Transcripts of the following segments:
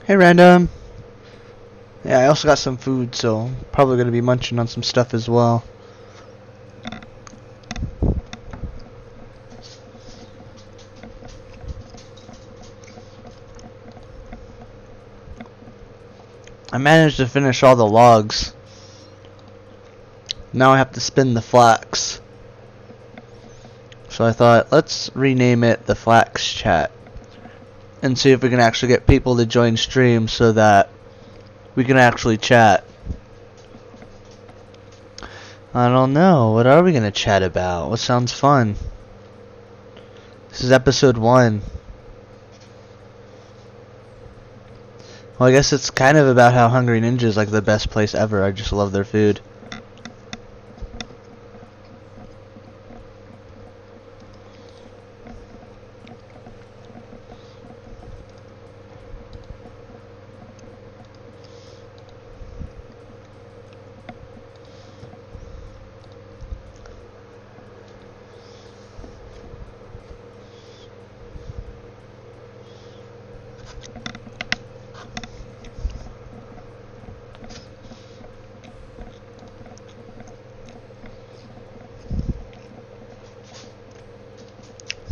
Hey, random. Yeah, I also got some food, so probably gonna be munching on some stuff as well. I managed to finish all the logs. Now I have to spin the Flax. So I thought, let's rename it the Flax Chat and see if we can actually get people to join stream so that we can actually chat. I don't know. What are we gonna chat about? What sounds fun? This is episode 1. Well, I guess it's kind of about how Hungry Ninja is like the best place ever. I just love their food.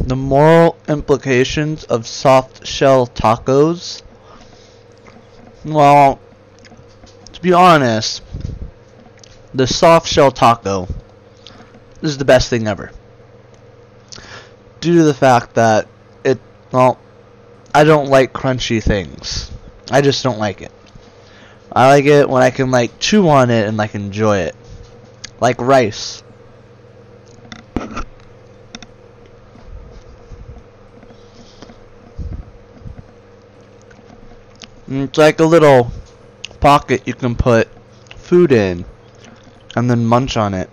The moral implications of soft shell tacos. Well, to be honest, the soft shell taco is the best thing ever. Due to the fact that I don't like crunchy things. I just don't like it. I like it when I can like chew on it and like enjoy it. Like rice. It's like a little pocket you can put food in and then munch on it.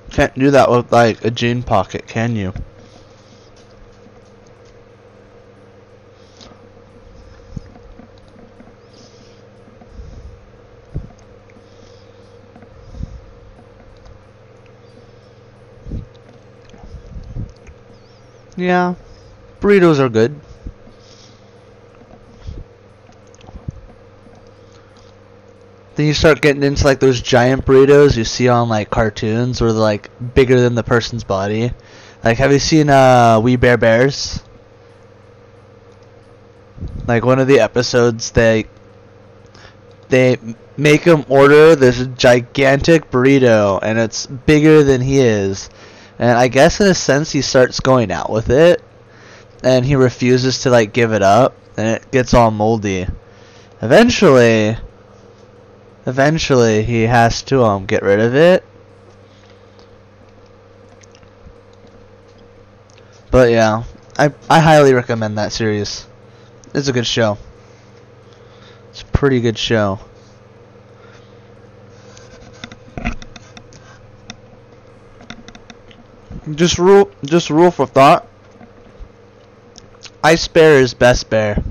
Can't do that with like a jean pocket, can you? Yeah, burritos are good. Then you start getting into like those giant burritos you see on like cartoons where they're like bigger than the person's body. Like, have you seen We Bare Bears? Like one of the episodes they make him order this gigantic burrito and it's bigger than he is. And I guess in a sense he starts going out with it and he refuses to like give it up and it gets all moldy. Eventually he has to get rid of it. But yeah, I highly recommend that series. It's a good show. It's a pretty good show. Just rule for thought. Ice bear is best bear.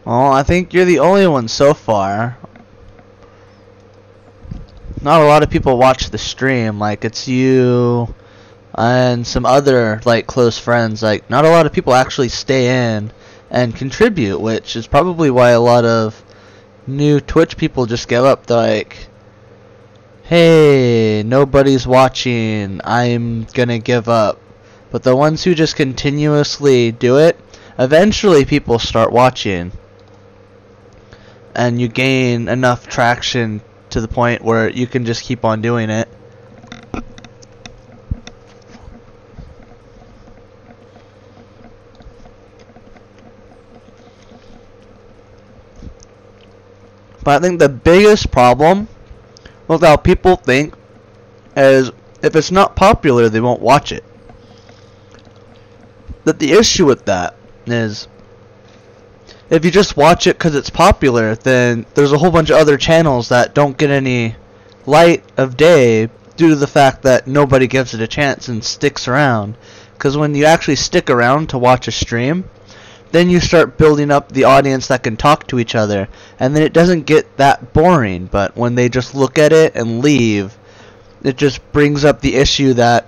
Well, I think you're the only one so far. Not a lot of people watch the stream. Like, it's you and some other like close friends. Like, not a lot of people actually stay in and contribute, which is probably why a lot of new Twitch people just give up. They're like, hey, nobody's watching, I'm gonna give up. But the ones who just continuously do it, eventually people start watching. And you gain enough traction to the point where you can just keep on doing it. But I think the biggest problem with how people think is if it's not popular, they won't watch it. That the issue with that is if you just watch it because it's popular, then there's a whole bunch of other channels that don't get any light of day due to the fact that nobody gives it a chance and sticks around. Because when you actually stick around to watch a stream, then you start building up the audience that can talk to each other, and then it doesn't get that boring. But when they just look at it and leave, it just brings up the issue that,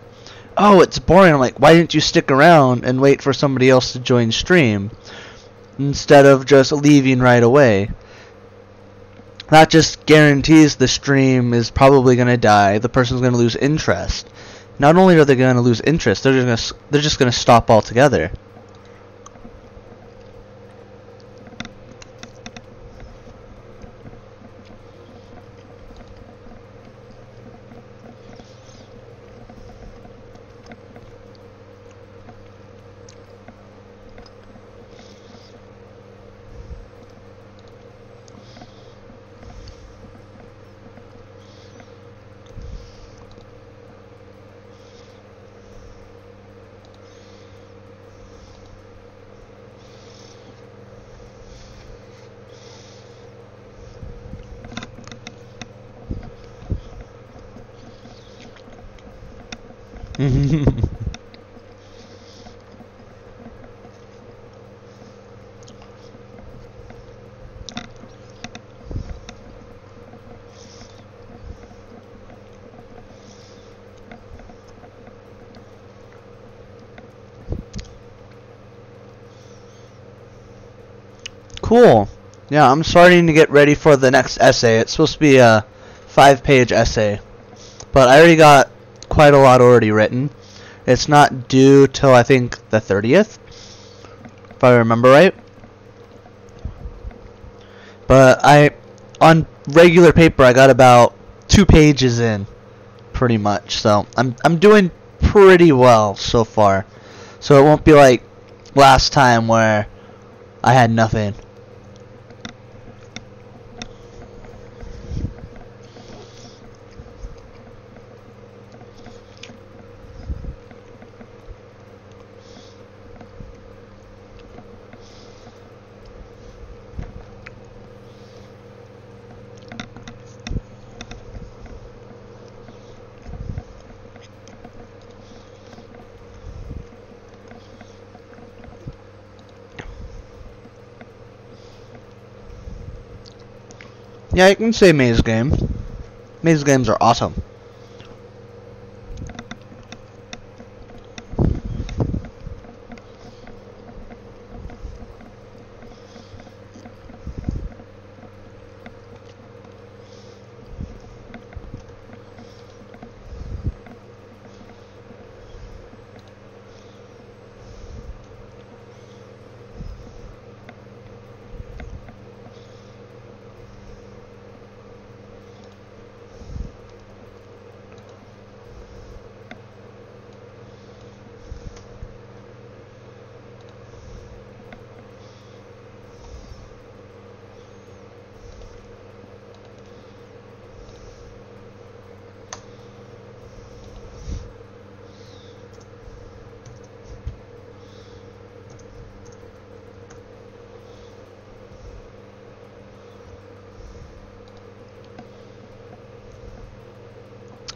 oh, it's boring. I'm like, why didn't you stick around and wait for somebody else to join stream instead of just leaving right away? That just guarantees the stream is probably going to die. The person's going to lose interest. Not only are they going to lose interest, they're just going to stop altogether. Cool. Yeah, I'm starting to get ready for the next essay. It's supposed to be a 5-page essay, but I already got quite a lot already written. It's not due till I think the 30th, if I remember right. But on regular paper, I got about 2 pages in, pretty much. So I'm doing pretty well so far. So it won't be like last time where I had nothing. Yeah, you can say maze game. Maze games are awesome.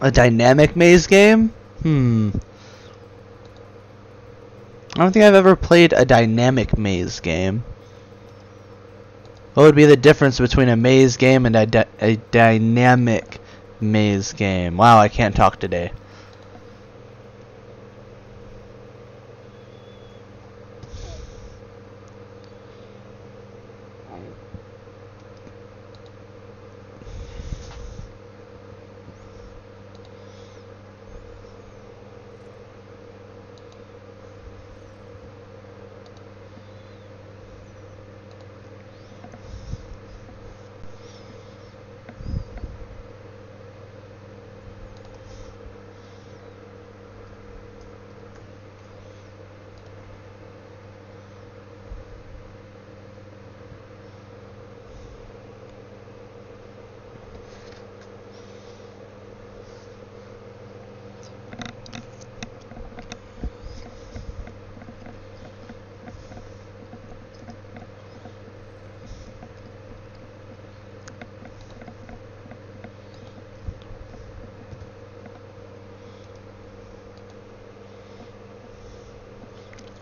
A dynamic maze game? I don't think I've ever played a dynamic maze game. What would be the difference between a maze game and a dynamic maze game? Wow, I can't talk today.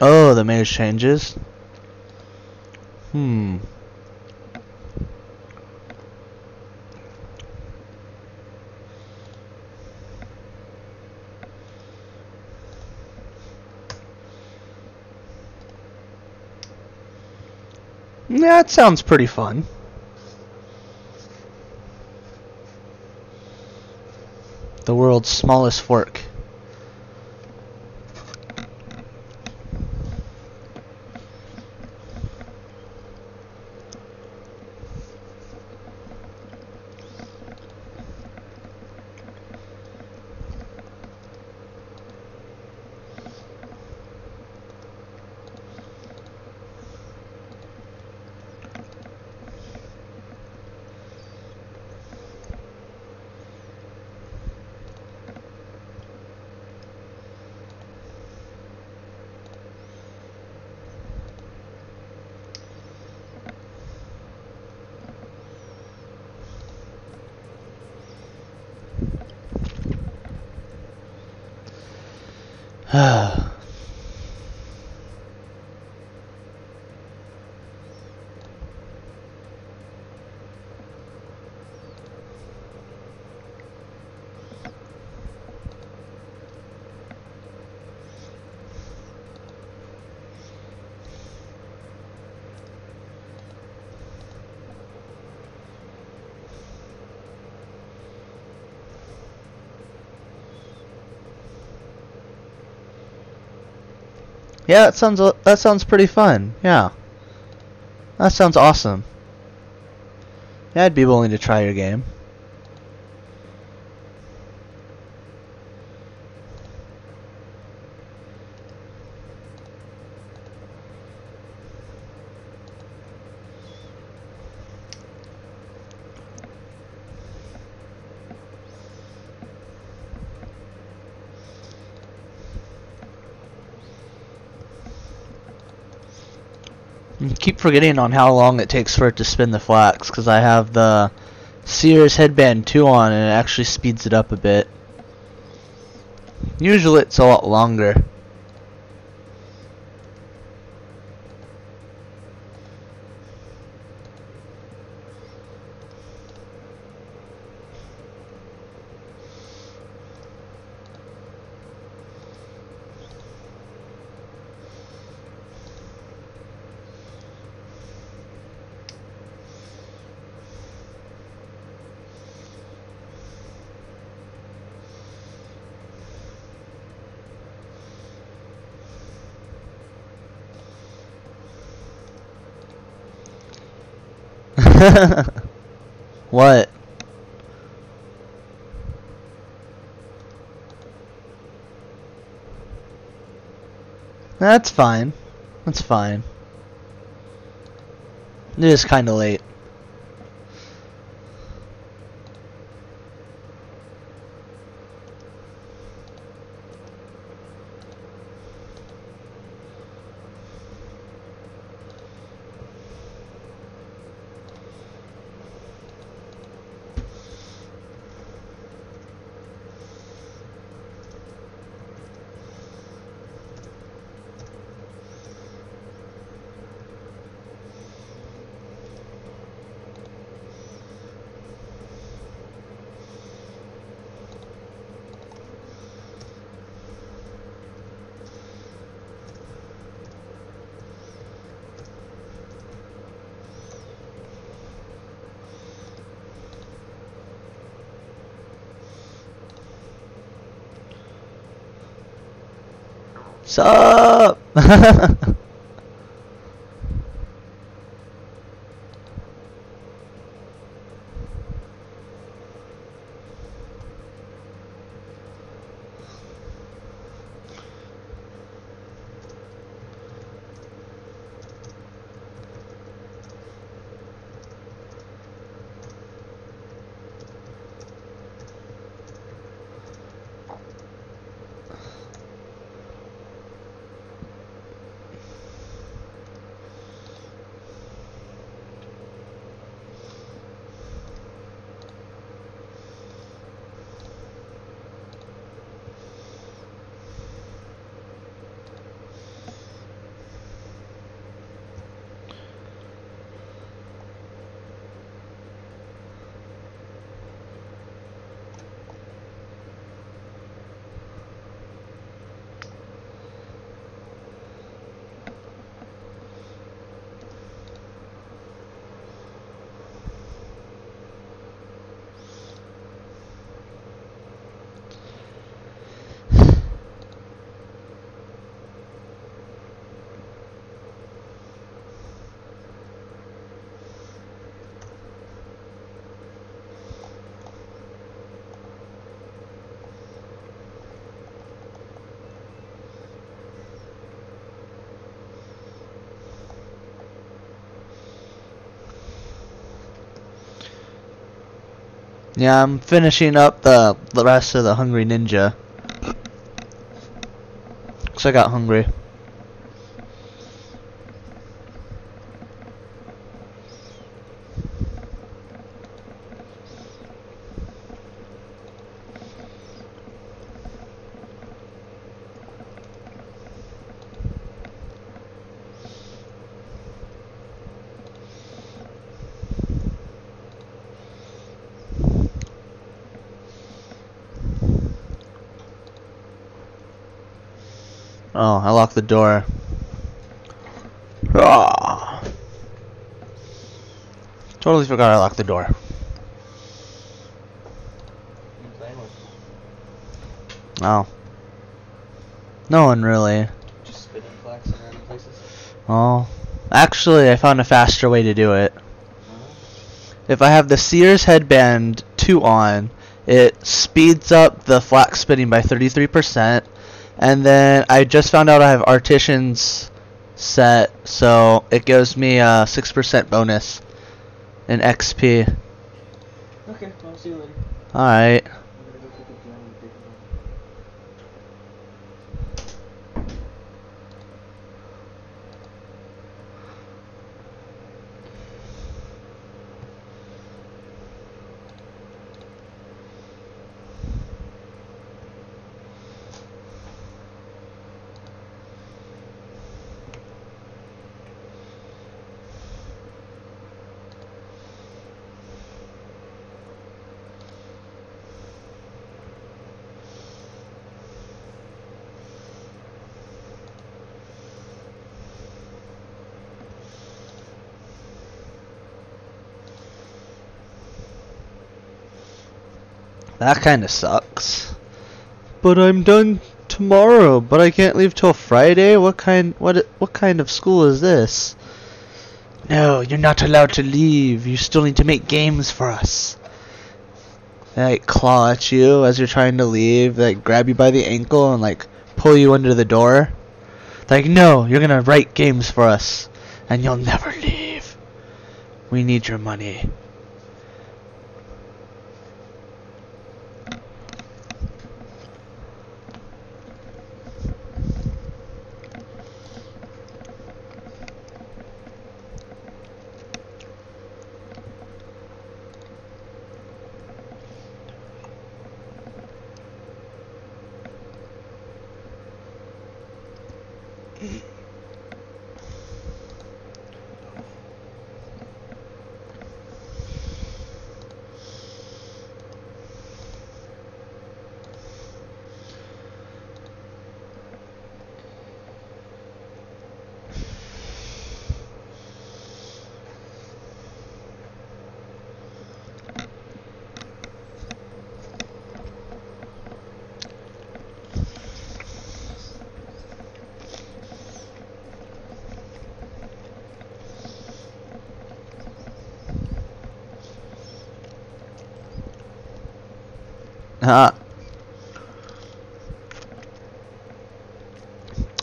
Oh, the maze changes. Hmm. Yeah, it sounds pretty fun. The world's smallest fork. Yeah, that sounds pretty fun. Yeah, that sounds awesome. Yeah, I'd be willing to try your game. Keep forgetting on how long it takes for it to spin the flax, because I have the Sears Headband 2 on and it actually speeds it up a bit. Usually it's a lot longer. What? That's fine. That's fine. It is kind of late. Sup? Yeah, I'm finishing up the rest of the Hungry Ninja. Cause I got hungry. Oh, I locked the door. Ah. Totally forgot I locked the door. You playing with? Oh. No one really. Just spinning Flax in random places? Oh. Actually, I found a faster way to do it. If I have the Sears headband 2 on, it speeds up the Flax spinning by 33%. And then I just found out I have Artisan's set, so it gives me a 6% bonus in XP. Okay, I'll see you later. Alright. I'm gonna go take a drive and take a nap. That kinda sucks. But I'm done tomorrow, but I can't leave till Friday? What kind of school is this? No, you're not allowed to leave. You still need to make games for us. They like claw at you as you're trying to leave, they like grab you by the ankle and like pull you under the door. They're like, no, you're gonna write games for us and you'll never leave. We need your money.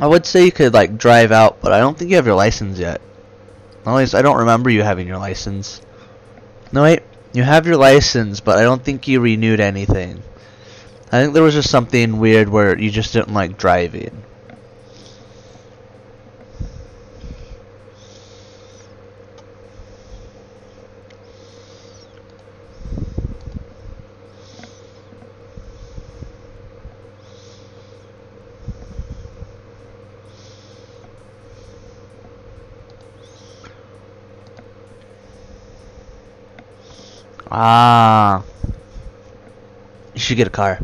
I would say you could like drive out, but I don't think you have your license yet. At least I don't remember you having your license. No wait, you have your license, but I don't think you renewed anything. I think there was just something weird where you just didn't like driving. Ah, you should get a car.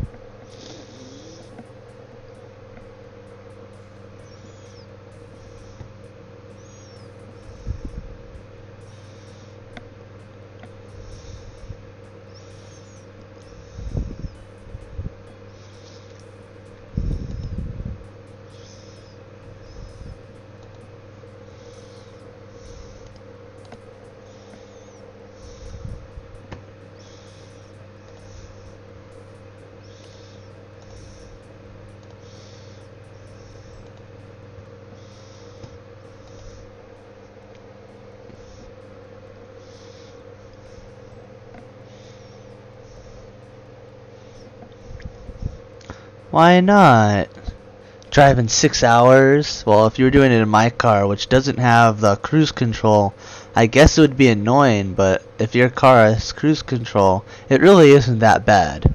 Why not? Driving 6 hours? Well, if you were doing it in my car, which doesn't have the cruise control, I guess it would be annoying, but if your car has cruise control, it really isn't that bad.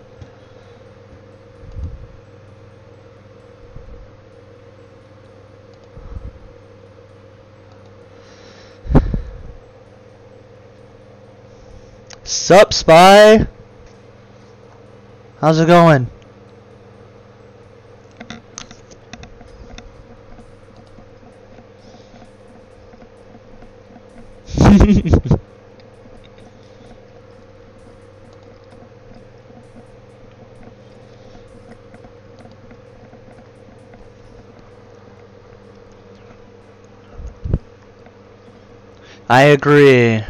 Sup, Spy? How's it going? I agree.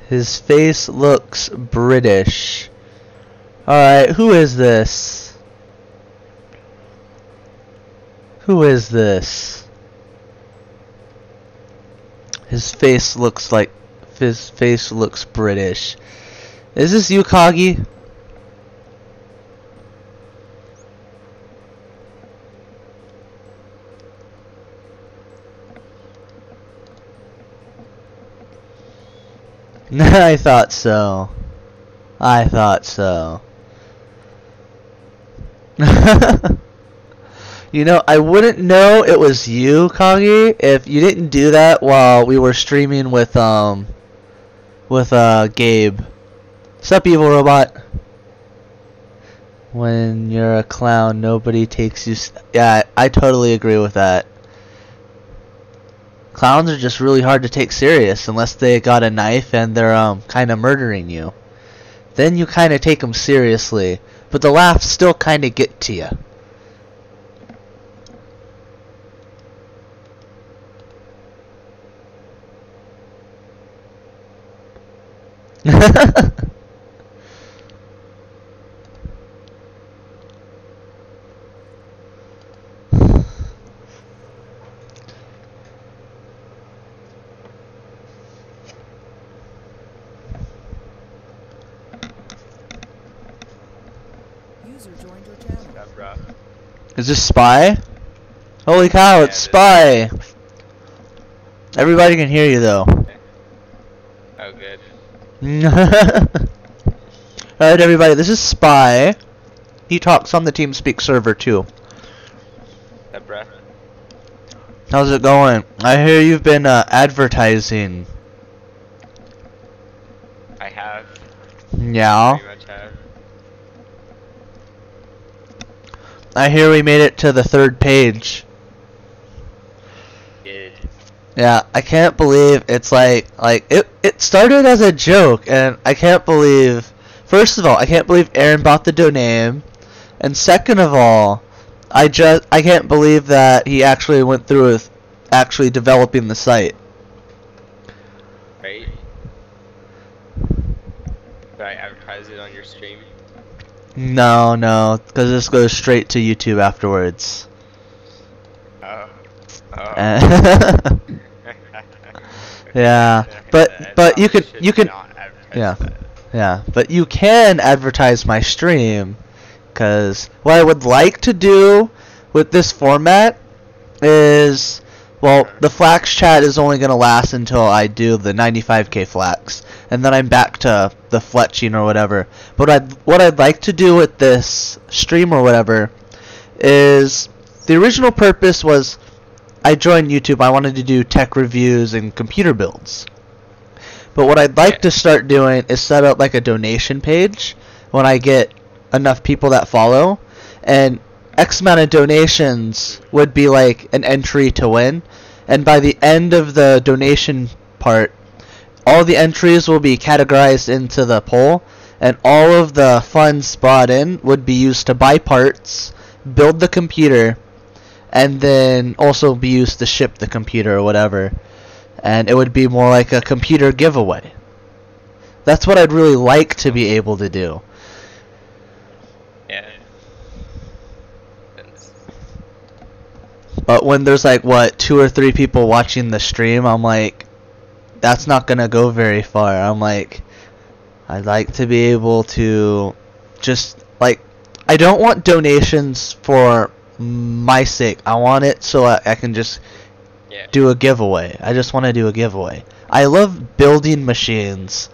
His face looks British. Alright, who is this? Who is this? His face looks British. Is this you, Kagi? I thought so. I thought so. You know, I wouldn't know it was you, Kagi, if you didn't do that while we were streaming with Gabe. Sup, evil robot? When you're a clown, nobody takes you. Yeah, I totally agree with that. Clowns are just really hard to take serious unless they got a knife and they're kind of murdering you. Then you kind of take them seriously, but the laughs still kind of get to you. Is this Spy? Holy cow, it's Spy! Everybody can hear you though. Oh, good. Alright, everybody, this is Spy. He talks on the TeamSpeak server too. Hey, bruh. How's it going? I hear you've been advertising. I have. Yeah. Pretty much have. I hear we made it to the 3rd page. Good. Yeah, I can't believe it's like it started as a joke, and I can't believe. First of all, I can't believe Aaron bought the domain, and second of all, I can't believe that he actually went through with actually developing the site. Right? Did I advertise it on your stream? No, because this goes straight to YouTube afterwards. Oh. Yeah, but you can yeah, but you can advertise my stream, because what I would like to do with this format is, well, the Flax chat is only going to last until I do the 95k Flax, and then I'm back to the fletching or whatever. But what I'd like to do with this stream or whatever is, the original purpose was, I joined YouTube, I wanted to do tech reviews and computer builds. But what I'd like to start doing is set up like a donation page when I get enough people that follow, and X amount of donations would be like an entry to win, and by the end of the donation part, all the entries will be categorized into the poll, and all of the funds brought in would be used to buy parts, build the computer, and then also be used to ship the computer or whatever. And it would be more like a computer giveaway. That's what I'd really like to be able to do. Yeah. But when there's like, what, 2 or 3 people watching the stream, I'm like, that's not gonna go very far. I'm like, I'd like to be able to just, like, I don't want donations for my sake. I want it so I can just do a giveaway. I just want to do a giveaway. I love building machines,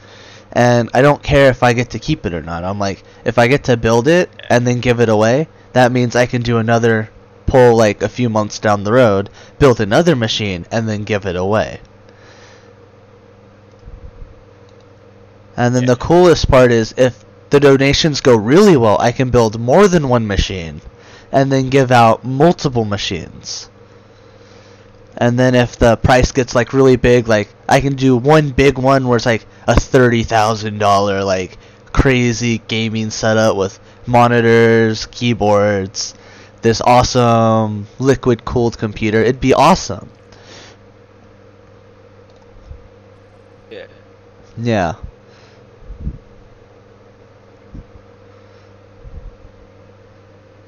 and I don't care if I get to keep it or not. I'm like, if I get to build it and then give it away, that means I can do another pull like a few months down the road, build another machine, and then give it away. And then the coolest part is, if the donations go really well, I can build more than one machine and then give out multiple machines. And then if the price gets like really big, like I can do one big one where it's like a $30,000 like crazy gaming setup with monitors, keyboards, this awesome liquid cooled computer. It'd be awesome. Yeah.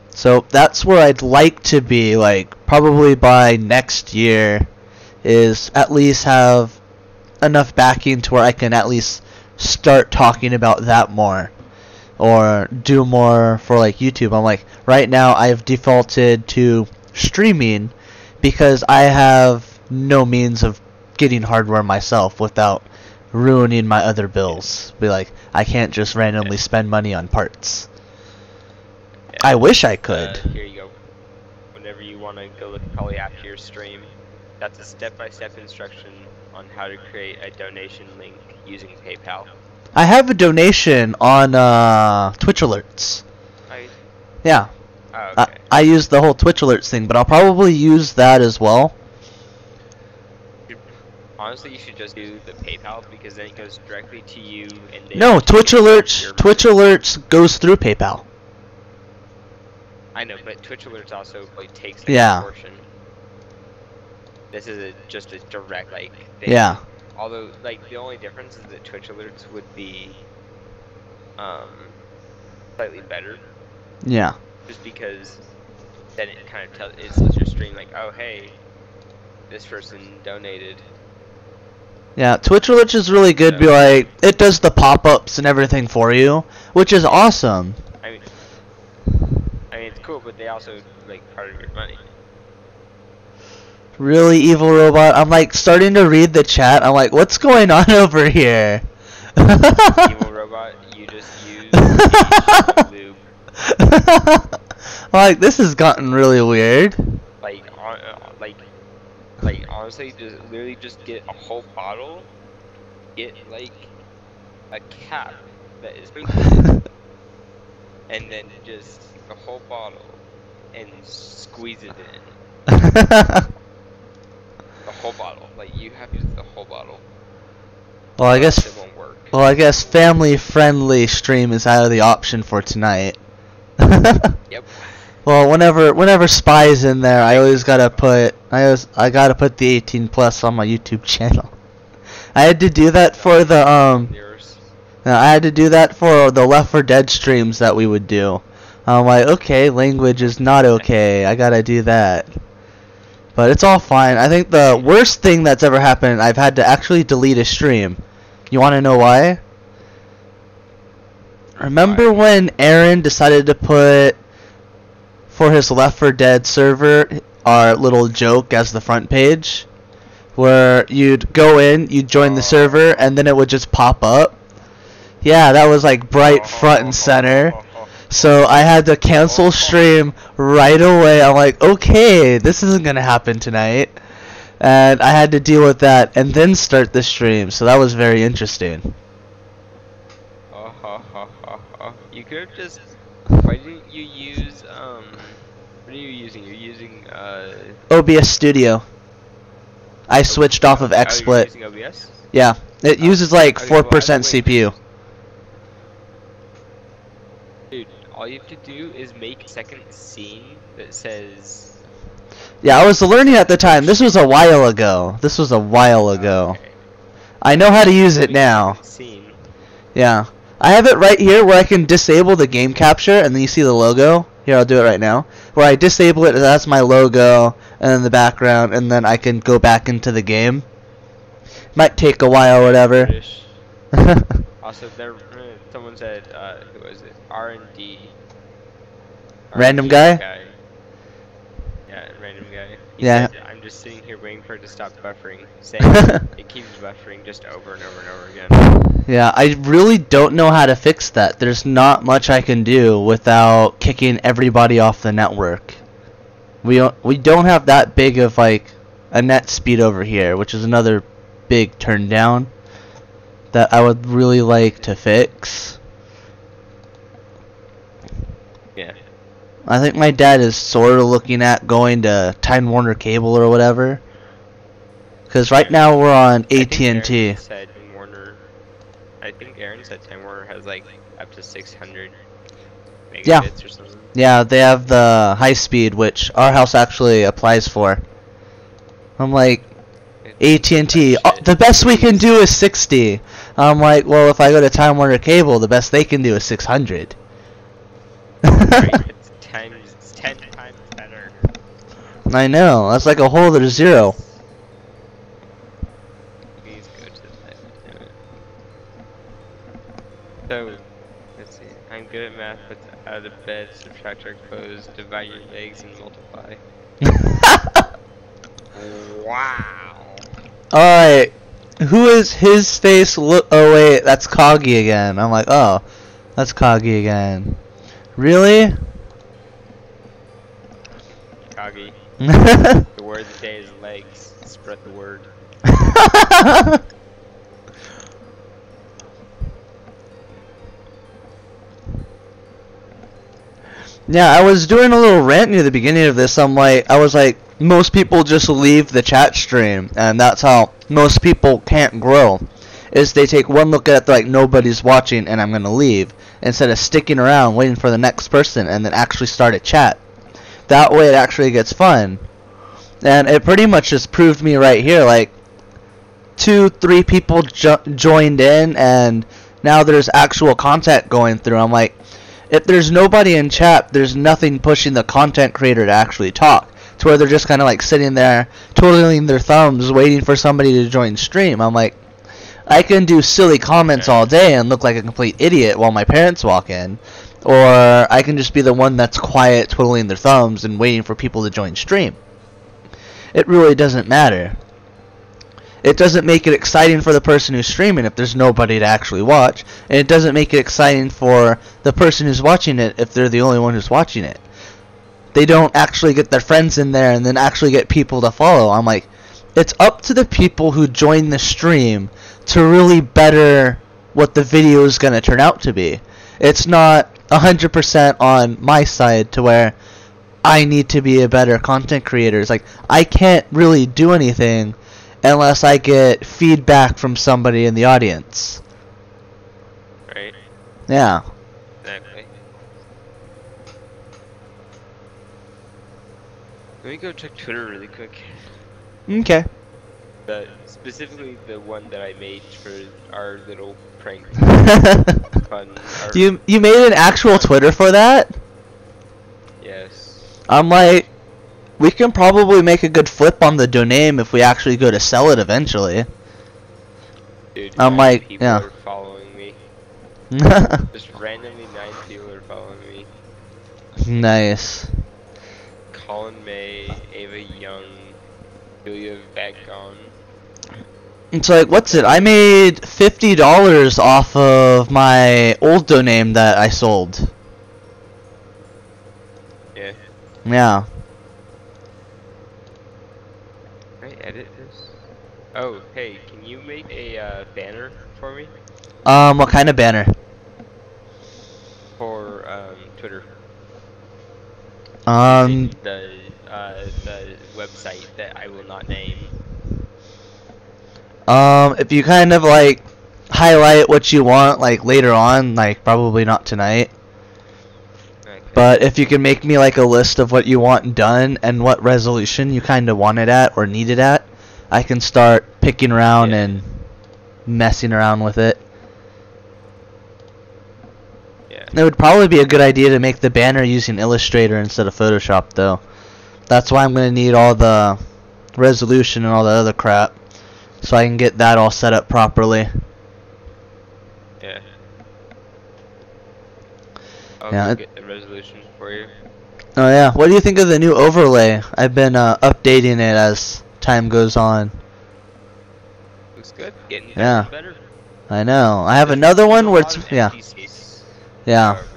So that's where I'd like to be, like, probably by next year, is at least have enough backing to where I can at least start talking about that more, or do more for, like, YouTube. I'm like, right now I've defaulted to streaming because I have no means of getting hardware myself without ruining my other bills. Be like, I can't just randomly spend money on parts. I wish I could. Here you go. Whenever you want to go look probably after your stream, that's a step-by-step instruction on how to create a donation link using PayPal. I have a donation on Twitch alerts. Yeah. Oh, okay. I use the whole Twitch alerts thing, but I'll probably use that as well. Honestly, you should just do the PayPal because then it goes directly to you. And No, Twitch alerts goes through PayPal. I know, but Twitch alerts also like takes Yeah. a portion. This is just a direct like thing. Yeah. Although like the only difference is that Twitch alerts would be slightly better. Yeah. Just because then it kind of tells your stream like, oh hey, this person donated. Yeah, Twitch alerts is really good. Be like, it does the pop-ups and everything for you, which is awesome. I mean, it's cool, but they also like part of your money. Really, evil robot? I'm like starting to read the chat. I'm like, what's going on over here? Evil robot, you just use lube. I'm like, this has gotten really weird. Like honestly, just literally just get a whole bottle, get like a cap that is and then just the whole bottle and squeeze it in. The whole bottle, like you have to use the whole bottle. Well, I guess. It won't work. Well, I guess family-friendly stream is out of the option for tonight. Yep. Well, whenever Spy's in there, I always gotta put I gotta put the 18+ on my YouTube channel. I had to do that for the I had to do that for the Left 4 Dead streams that we would do. I'm like, okay, language is not okay. I gotta do that. But it's all fine. I think the worst thing that's ever happened, I've had to actually delete a stream. You want to know why? Remember when Aaron decided to put, for his Left 4 Dead server, our little joke as the front page? Where you'd go in, you'd join the server, and then it would just pop up? Yeah, that was like bright front and center. So I had to cancel stream right away. I'm like, okay, this isn't gonna happen tonight. And I had to deal with that and then start the stream. So that was very interesting. You could have just. Why didn't you use what are you using? You're using OBS Studio. I switched off of XSplit. You're using OBS? Yeah, it uses like 4% CPU. Dude, all you have to do is make a second scene that says. Yeah, I was learning at the time. This was a while ago. Okay. I know how to use it now. Scene. Yeah. I have it right here where I can disable the game capture, and then you see the logo. Here, I'll do it right now. Where I disable it, that's my logo, and then the background, and then I can go back into the game. Might take a while or whatever. Also, there, someone said, who was it? R&D. Random guy? Yeah, random guy. He Yeah. said, I'm just sitting here waiting for it to stop buffering. Saying it keeps buffering just over and over and over again. Yeah, I really don't know how to fix that. There's not much I can do without kicking everybody off the network. We don't have that big of like a net speed over here, which is another big turn down that I would really like to fix. Yeah. I think my dad is sort of looking at going to Time Warner Cable or whatever. Because right now we're on AT&T. I think Aaron said Time Warner has like up to 600 megabits Yeah. or something. Yeah, they have the high speed, which our house actually applies for. I'm like, AT&T, oh, the best we can do is 60. I'm like, well, if I go to Time Warner Cable, the best they can do is 600. Right, it's 10 times better. I know, that's like a whole other zero. Please go to that. So, let's see. I'm good at math, but out of bed, subtract or close, divide your legs, and multiply. Wow. Alright, who is his face look? Oh wait, that's Coggy again. I'm like, oh, that's Coggy again. Really? Coggy. The word of the day is legs. Spread the word. Yeah, I was doing a little rant near the beginning of this. I was like, most people just leave the chat stream, and that's how most people can't grow. Is they take one look at it, they're like, nobody's watching, and I'm gonna leave, instead of sticking around waiting for the next person and then actually start a chat. That way, it actually gets fun. And it pretty much just proved me right here. Like, 2-3 people joined in, and now there's actual content going through. I'm like, if there's nobody in chat, there's nothing pushing the content creator to actually talk. To where they're just kind of like sitting there, twiddling their thumbs, waiting for somebody to join stream. I'm like, I can do silly comments all day and look like a complete idiot while my parents walk in. Or I can just be the one that's quiet, twiddling their thumbs and waiting for people to join stream. It really doesn't matter. It doesn't make it exciting for the person who's streaming if there's nobody to actually watch. And it doesn't make it exciting for the person who's watching it if they're the only one who's watching it. They don't actually get their friends in there and then actually get people to follow. I'm like, it's up to the people who join the stream to really better what the video is going to turn out to be. It's not 100% on my side to where I need to be a better content creator. It's like, I can't really do anything unless I get feedback from somebody in the audience. Right? Yeah. Exactly. Let me go check Twitter really quick. Okay. Specifically the one that I made for our little prank fun. You made an actual Twitter for that? Yes. I'm like, we can probably make a good flip on the domain if we actually go to sell it eventually. Dude, I'm like, people yeah. are following me. Just randomly 9 people are following me. Nice. Colin May, Ava Young, Julia Vagon. It's like, what's it? I made $50 off of my old domain that I sold. Yeah. Yeah. Can I edit this? Oh, hey, can you make a banner for me? What kind of banner? For Twitter. The website that I will not name. If you kind of like highlight what you want like later on, like probably not tonight. Okay. But if you can make me like a list of what you want done and what resolution you kind of want it at or need it at, I can start picking around and messing around with it. Yeah. It would probably be a good idea to make the banner using Illustrator instead of Photoshop though. That's why I'm going to need all the resolution and all the other crap, so I can get that all set up properly. Yeah. I'll Yeah, go it- get the resolution for you. Oh yeah, what do you think of the new overlay? I've been updating it as time goes on. Looks good. Getting better Yeah. and better. I know. I have There's- another there's one a where lot it's of yeah, empty space, yeah. however.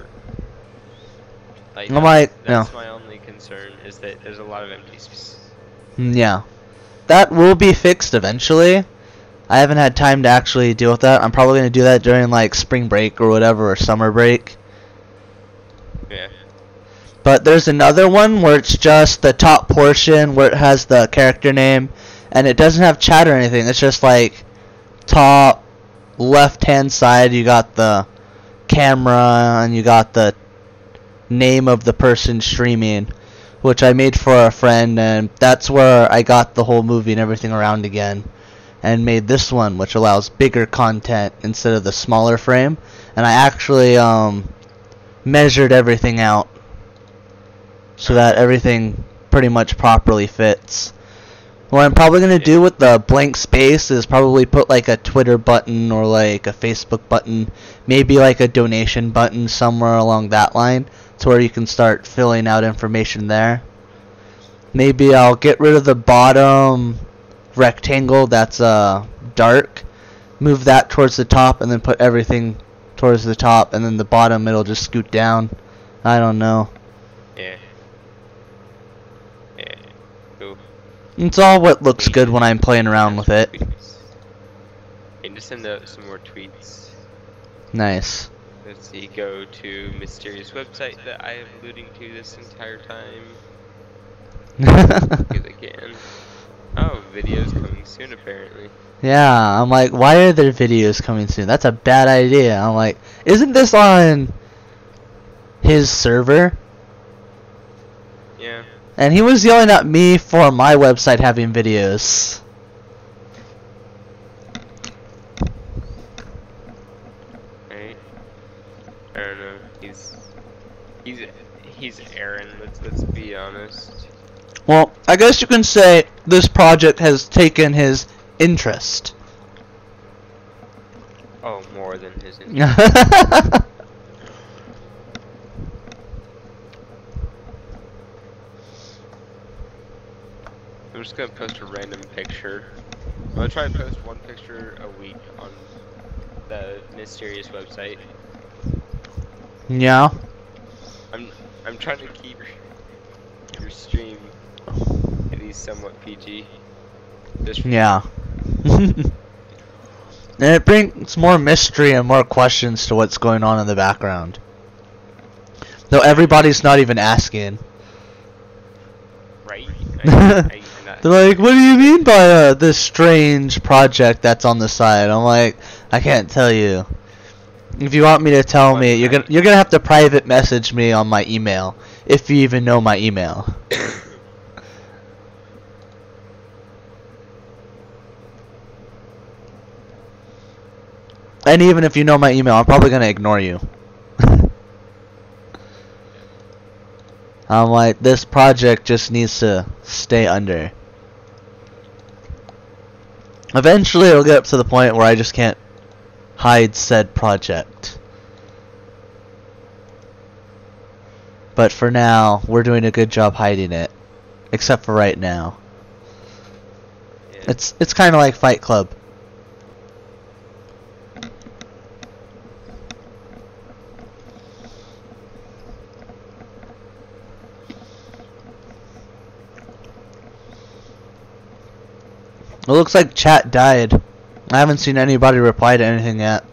Like I'm like, that's no. my only concern is that there's a lot of empty space. Yeah. That will be fixed eventually. I haven't had time to actually deal with that. I'm probably going to do that during like spring break or whatever, or summer break. Yeah. But there's another one where it's just the top portion where it has the character name and it doesn't have chat or anything. It's just like top left hand side you got the camera and you got the name of the person streaming, which I made for a friend, and that's where I got the whole movie and everything around again, and made this one which allows bigger content instead of the smaller frame. And I actually measured everything out so that everything pretty much properly fits. What I'm probably going to do with the blank space is probably put like a Twitter button or like a Facebook button, maybe like a donation button somewhere along that line, to where you can start filling out information there. Maybe I'll get rid of the bottom rectangle that's dark, move that towards the top, and then put everything towards the top, and then the bottom it'll just scoot down. I don't know. Yeah. Yeah. Cool. It's all what looks good when I'm playing around with it. And to send out some more tweets. Nice. Let's see, go to mysterious website that I am alluding to this entire time. Because I can. Oh, videos coming soon apparently. Yeah, I'm like, why are there videos coming soon? That's a bad idea. I'm like, isn't this on his server? Yeah. And he was yelling at me for my website having videos. Right. I don't know. He's Aaron. Let's be honest. Well, I guess you can say this project has taken his interest. Oh, more than his interest. I'm just gonna post a random picture. I'm gonna try to post one picture a week on the mysterious website. Yeah. I'm trying to keep your stream at least somewhat PG. Just Yeah. And it brings more mystery and more questions to what's going on in the background. Though everybody's not even asking. right. They're like, what do you mean by this strange project that's on the side? I'm like, I can't tell you. If you want me to tell me, you're gonna have to private message me on my email, if you even know my email. And even if you know my email, I'm probably gonna ignore you. I'm like, this project just needs to stay under. Eventually it'll get up to the point where I just can't hide said project. But for now, we're doing a good job hiding it. Except for right now. Yeah. It's kinda like Fight Club. It looks like chat died. I haven't seen anybody reply to anything yet.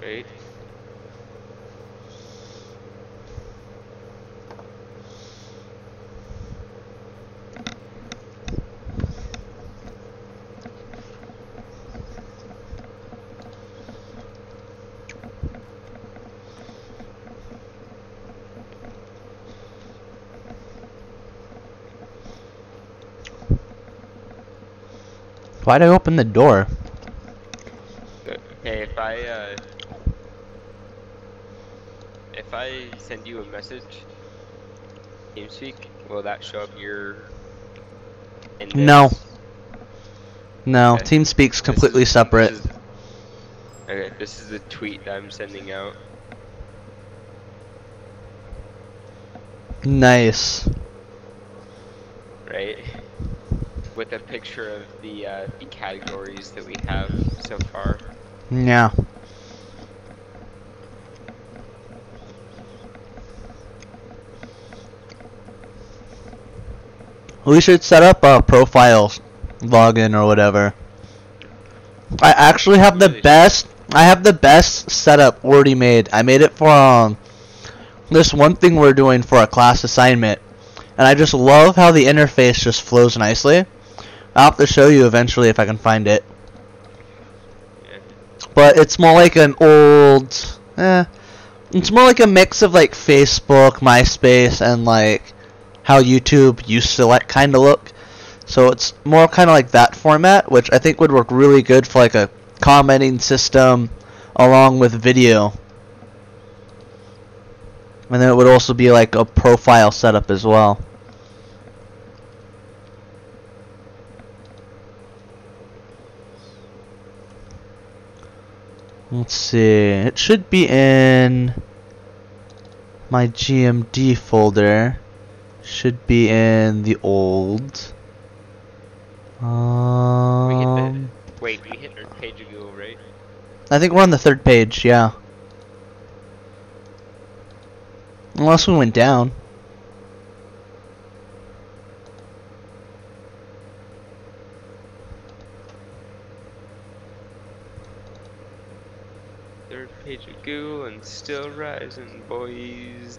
Right. Why'd I open the door? Hey, if I send you a message, TeamSpeak, will that show up your? No. No, Okay. TeamSpeak's completely separate. Okay, this is the tweet that I'm sending out. Nice. Right? With a picture of the categories that we have so far. Yeah. We should set up a profile login or whatever. I actually have the Really? best. I have the best setup already made. I made it for this one thing we're doing for a class assignment, and I just love how the interface just flows nicely. I'll have to show you eventually if I can find it. Yeah. But it's more like an old. It's more like a mix of like Facebook, MySpace, and like how YouTube used to like kind of look. So it's more kind of like that format, which I think would work really good for like a commenting system along with video. And then it would also be like a profile setup as well. Let's see. It should be in my GMD folder. Should be in the old. We hit our page of Google, right? I think we're on the 3rd page, yeah. Unless we went down. Third page of Google and still rising, boys.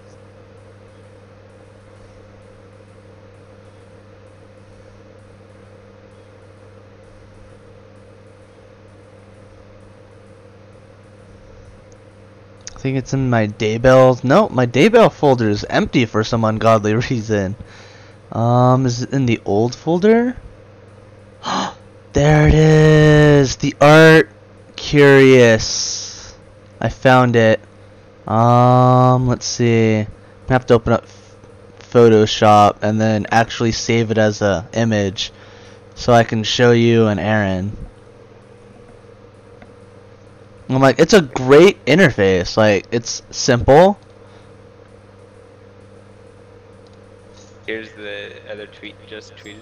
I think it's in my Daybell. No, my Daybell folder is empty for some ungodly reason. Is it in the old folder? There it is! The Art Curious. I found it. Let's see. I'm gonna have to open up Photoshop and then actually save it as a image so I can show you and Aaron. I'm like, it's a great interface. Like, it's simple. Here's the other tweet just tweeted.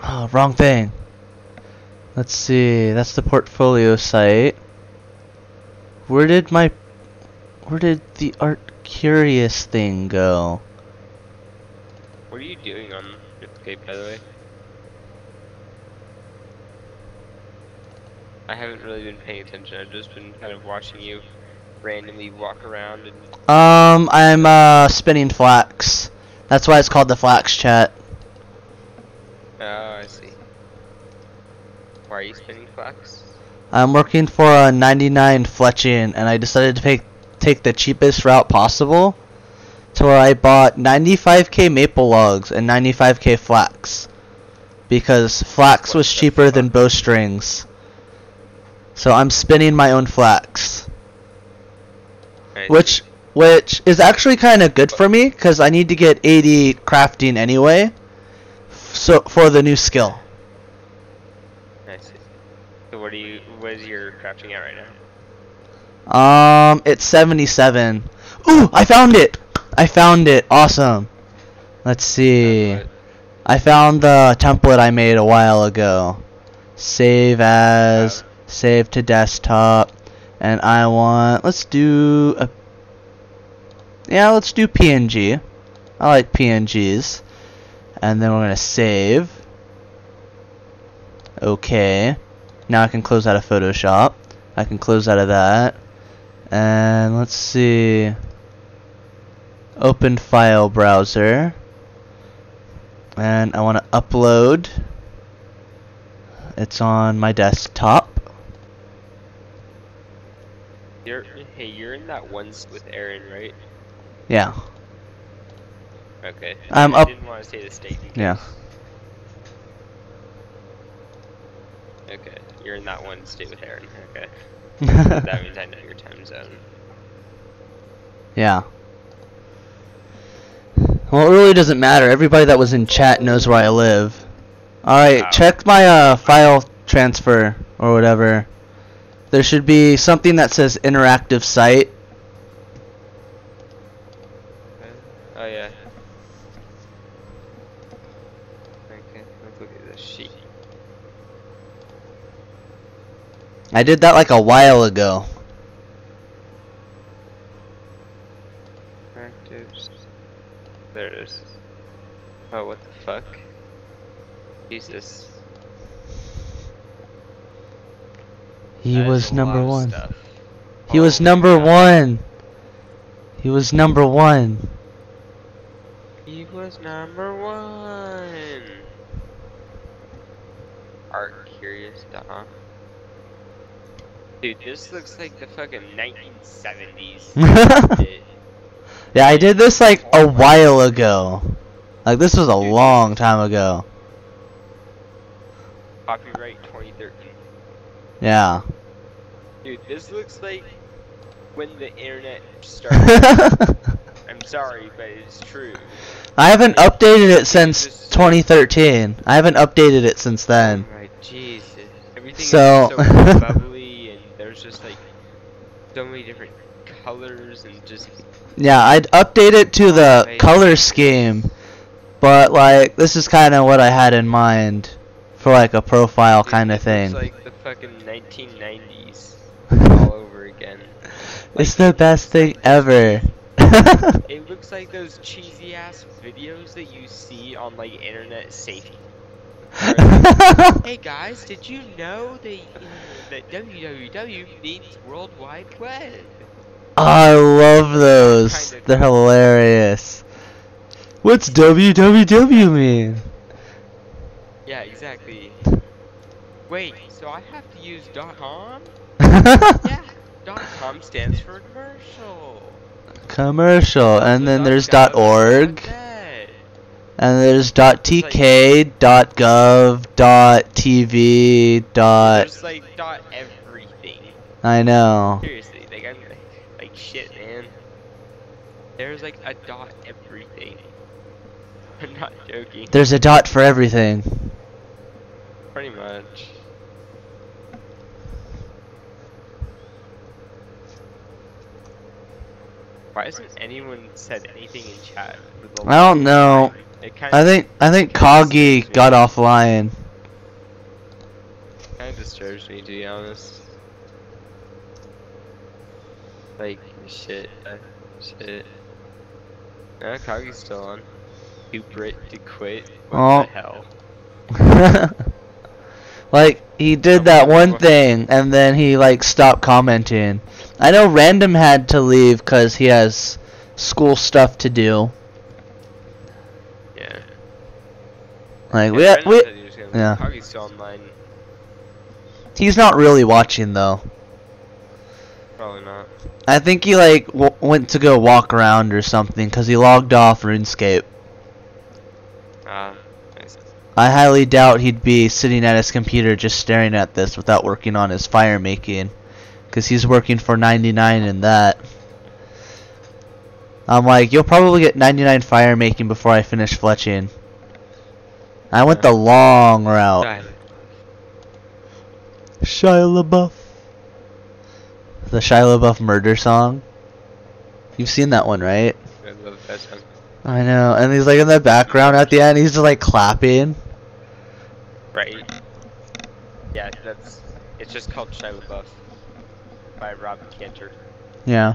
Oh, wrong thing. Let's see. That's the portfolio site. Where did the Art Curious thing go? What are you doing on Escape, by the way? I haven't really been paying attention. I've just been kind of watching you randomly walk around and. I'm spinning Flax. That's why it's called the Flax chat. Oh, I see. Why are you spinning Flax? I'm working for a 99 fletching, and I decided to take the cheapest route possible, to where I bought 95k maple logs and 95k flax, because flax was cheaper than bowstrings. So I'm spinning my own flax, which is actually kind of good for me, because I need to get 80 crafting anyway, so for the new skill. I see. So what is your crafting at right now? It's 77. Ooh, I found it! I found it. Awesome. Let's see. I found the template I made a while ago. Save as, save to desktop, and I want, let's do PNG. I like PNGs. And then we're gonna save. Okay. Now I can close out of Photoshop. I can close out of that. And let's see. Open file browser. And I want to upload. It's on my desktop. You're in that one with Aaron, right? Yeah. Okay. I'm I up. didn't want to say the state. Yeah. Okay, you're in that one state with Aaron. Okay. That means I know your time zone. Yeah. Well, it really doesn't matter. Everybody that was in chat knows where I live. Alright, Wow. check my file transfer or whatever. There should be something that says interactive site. Oh yeah. Okay, let's look at this sheet. I did that like a while ago. Actives. There it is. Oh, what the fuck? Jesus. He That is was a number lot of one. stuff. He was Oh my number God. one. He was number one. He was number one. Art curious, huh? Dude, this looks like the fucking 1970s. Shit. Yeah, I did this like a while ago. Like this was a long time ago. Copyright 2013. Yeah. Dude, this looks like when the internet started. I'm sorry, but it's true. I haven't updated it since 2013. I haven't updated it since then. Oh my Jesus. Everything So- is so bubbly and there's just like so many different colors and just Yeah, I'd update it to the color scheme, but like this is kind of what I had in mind for like a profile kind of it thing. looks like the fucking 1990s all over again. It's the best thing ever. It looks like those cheesy ass videos that you see on like internet safety. Hey guys, did you know that www means World Wide Web? I love those. They're hilarious. What's www mean? Yeah, exactly. Wait, so I have to use .com? Yeah, .com stands for commercial. Commercial, and then there's .org, .net. and there's .tk, .gov, .tv, There's like everything. I know. Seriously, like I'm like shit, man. There's like a everything. I'm not joking. There's a dot for everything. Pretty much. Why hasn't anyone said anything in chat? For the I don't know. longest time? It kinda, I think Koggy got offline. kind of disturbs me, to be honest. Like shit, shit. No, Koggy's still on. Too Brit to quit. What Oh. the hell? Like he did that one thing and then he like stopped commenting. I know Random had to leave because he has school stuff to do. Yeah. Like Yeah, we said he was gonna leave. yeah. Koggy's still online. He's not really watching though. Probably not. I think he like went to go walk around or something because he logged off RuneScape. Nice. I highly doubt he'd be sitting at his computer just staring at this without working on his fire making, because he's working for 99 in that. I'm like, you'll probably get 99 fire making before I finish fletching. I went the long route. Shia LaBeouf. The Shia LaBeouf murder song. You've seen that one, right? I love that song. I know, and he's like in the background at the end, he's just like clapping. Right. Yeah, it's just called Shia LaBeouf by Rob Cantor. Yeah.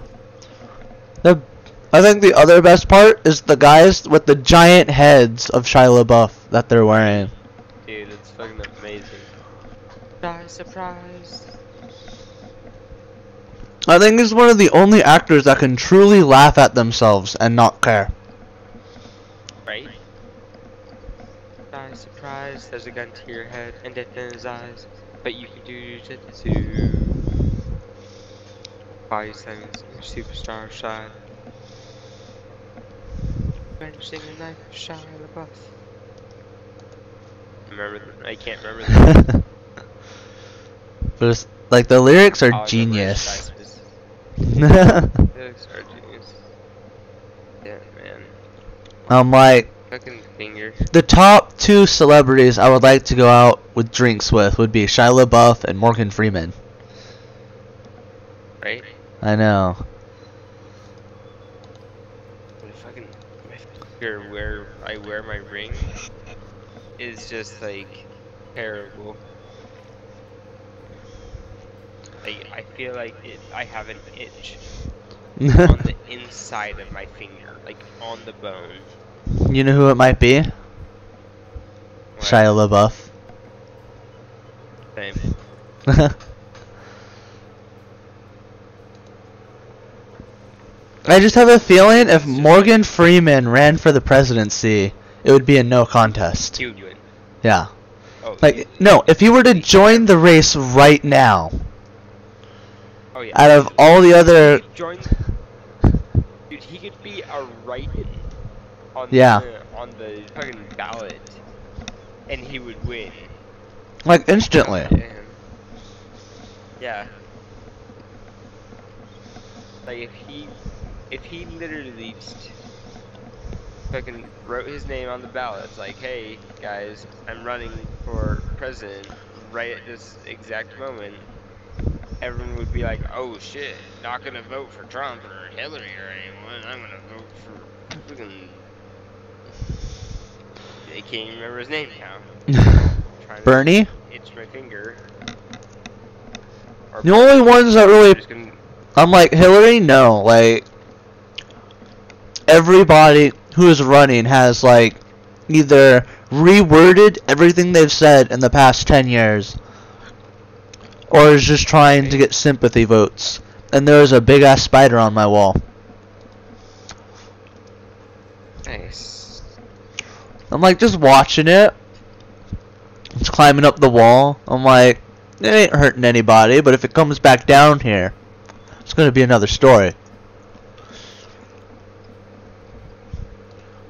I think the other best part is the guys with the giant heads of Shia LaBeouf that they're wearing. Dude, it's fucking amazing. Surprise. I think he's one of the only actors that can truly laugh at themselves and not care. Right? Surprise, there's a gun to your head and death in his eyes, but you can do jujitsu. Body slams, superstar shine. Benching a knife, Shia LaBeouf. I can't remember the But it's, like the lyrics are Oh, I remember genius. Lyrics are genius. Yeah, man. I'm like, Fucking finger. The top 2 celebrities I would like to go out with drinks with would be Shia LaBeouf and Morgan Freeman. Right? I know. My finger where I wear my ring is just like terrible. Like I feel like I have an itch on the inside of my finger, like on the bone. You know who it might be? What? Shia LaBeouf. Same. I just have a feeling if Morgan Freeman ran for the presidency, it would be a no contest. He would win. Yeah. Oh, Like, no, if he were to join the race right now, oh yeah. out of all the other... Dude, he could be a write-in on the fucking ballot, and he would win. Like, instantly. Yeah. Like, if he literally just fucking wrote his name on the ballot, it's like, hey, guys, I'm running for president right at this exact moment, everyone would be like, oh shit, not gonna vote for Trump or Hillary or anyone, I'm gonna vote for fucking... I can't even remember his name now. Bernie? Itch my finger. The only ones that really... Gonna... I'm like, Hillary? No, like... Everybody who is running has, like, either reworded everything they've said in the past 10 years, or is just trying to get sympathy votes. And there's a big-ass spider on my wall. Nice. I'm, like, just watching it. It's climbing up the wall. I'm like, it ain't hurting anybody, but if it comes back down here, it's gonna be another story.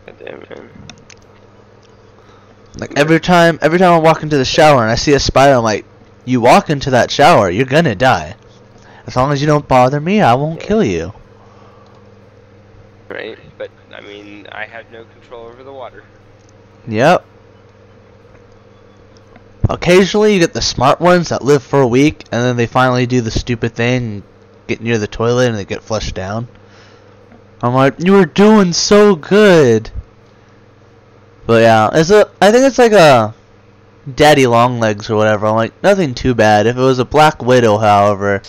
Goddamn, man. Like every time I walk into the shower and I see a spider, I'm like, you walk into that shower, you're gonna die. As long as you don't bother me, I won't kill you. Right, but I mean, I have no control over the water. Yep. Occasionally you get the smart ones that live for a week and then they finally do the stupid thing and get near the toilet and they get flushed down. I'm like, you were doing so good. But yeah, I think it's like a daddy long legs or whatever. I'm like, nothing too bad. If it was a black widow, however,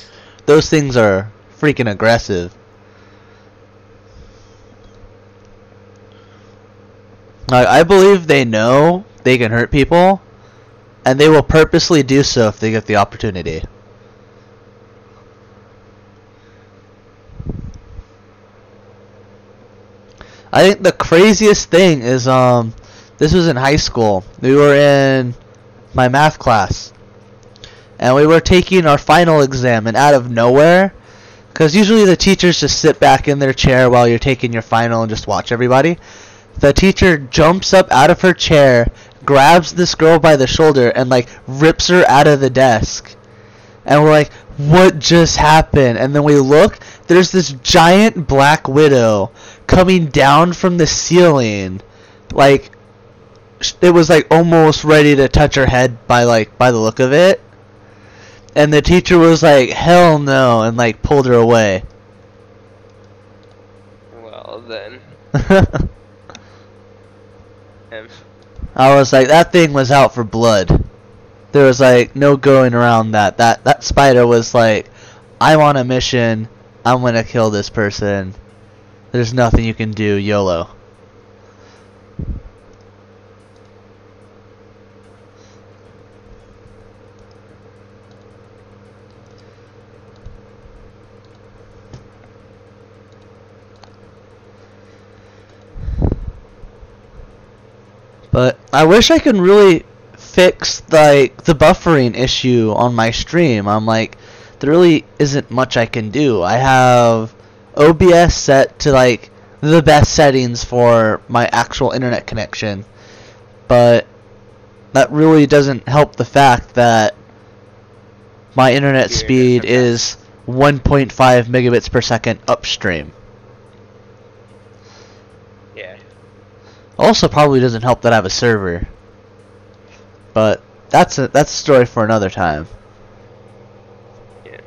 those things are freaking aggressive. Like, I believe they know they can hurt people, and they will purposely do so if they get the opportunity. I think the craziest thing is, this was in high school. We were in my math class, and we were taking our final exam, and out of nowhere, because usually the teachers just sit back in their chair while you're taking your final and just watch everybody. The teacher jumps up out of her chair, grabs this girl by the shoulder, and like rips her out of the desk. And we're like, what just happened? And then we look, there's this giant black widow coming down from the ceiling. Like, it was like almost ready to touch her head by the look of it. And the teacher was like, hell no, and like pulled her away. Well then. I was like, that thing was out for blood. There was like no going around that. That spider was like, I'm on a mission. I'm gonna kill this person. There's nothing you can do, YOLO. But I wish I could really fix like the buffering issue on my stream. I'm like, there really isn't much I can do. I have OBS set to like the best settings for my actual internet connection, but that really doesn't help the fact that my internet speed is 1.5 megabits per second upstream. Yeah. Also, probably doesn't help that I have a server. But that's a story for another time. Yeah.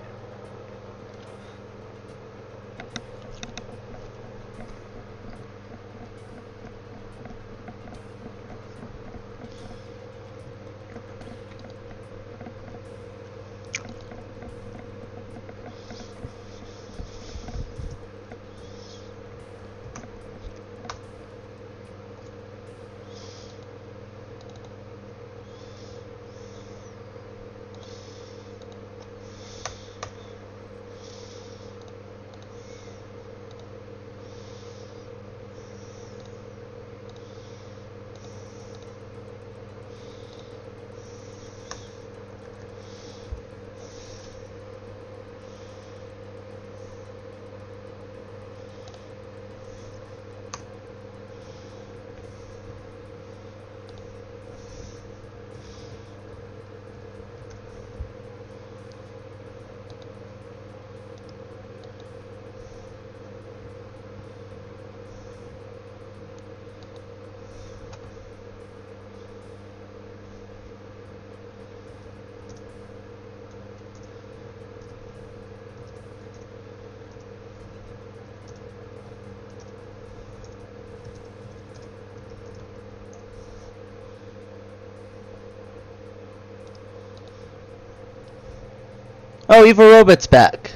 Oh, Evil Robot's back.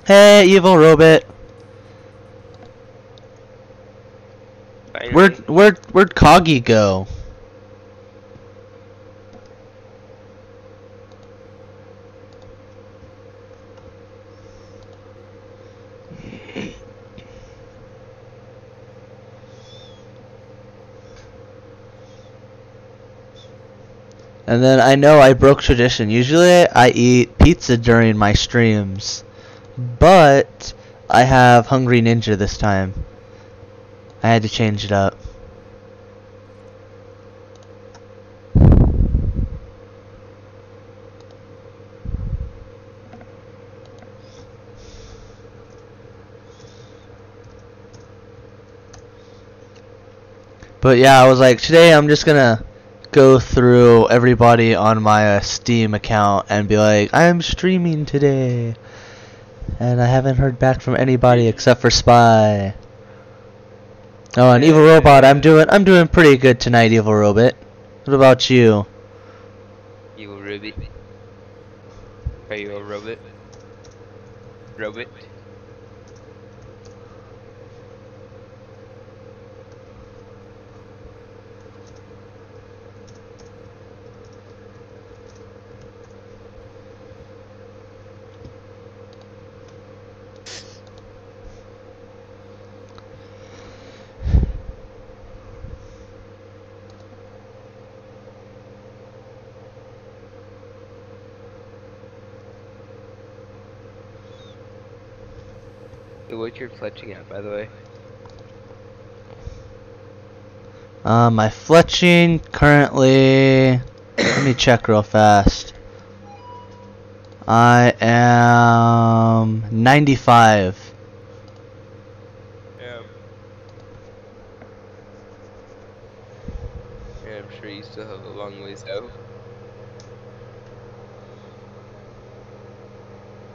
Hey, Evil Robot. Finally. Where'd Coggy go? And then I know I broke tradition. Usually I eat pizza during my streams, but I have Hungry Ninja this time. I had to change it up. But yeah, I was like, today I'm just gonna go through everybody on my Steam account and be like, I'm streaming today, and I haven't heard back from anybody except for Spy. Oh, and Evil Robot, I'm doing pretty good tonight, Evil Robot. What about you? Evil Robot. Are you a robot? Robot? What's your fletching at, by the way? My fletching currently, let me check real fast. I am 95. Yeah. Yeah, I'm sure you still have a long ways out.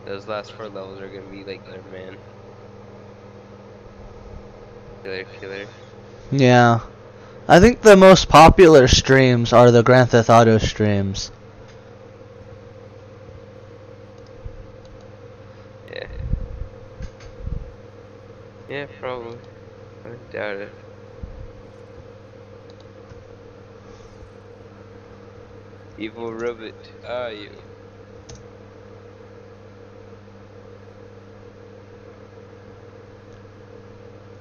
Those last 4 levels are gonna be like killer, man. Killer. Yeah. I think the most popular streams are the Grand Theft Auto streams. Yeah. Yeah, probably. I doubt it. Evil Robot, are you?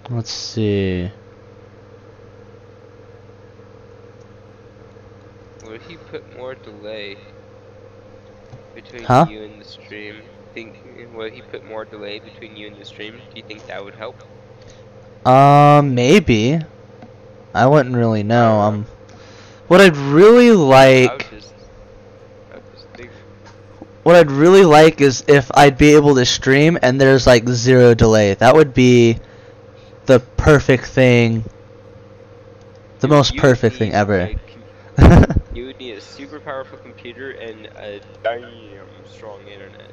Let's see. Would he put more delay between Huh? you and the stream? Would he put more delay between you and the stream? Do you think that would help? Maybe. I wouldn't really know. What I'd really like. What I'd really like is if I'd be able to stream and there's like 0 delay. That would be the perfect thing The Dude, most you would perfect thing need ever. you would need a super powerful computer and a damn strong internet.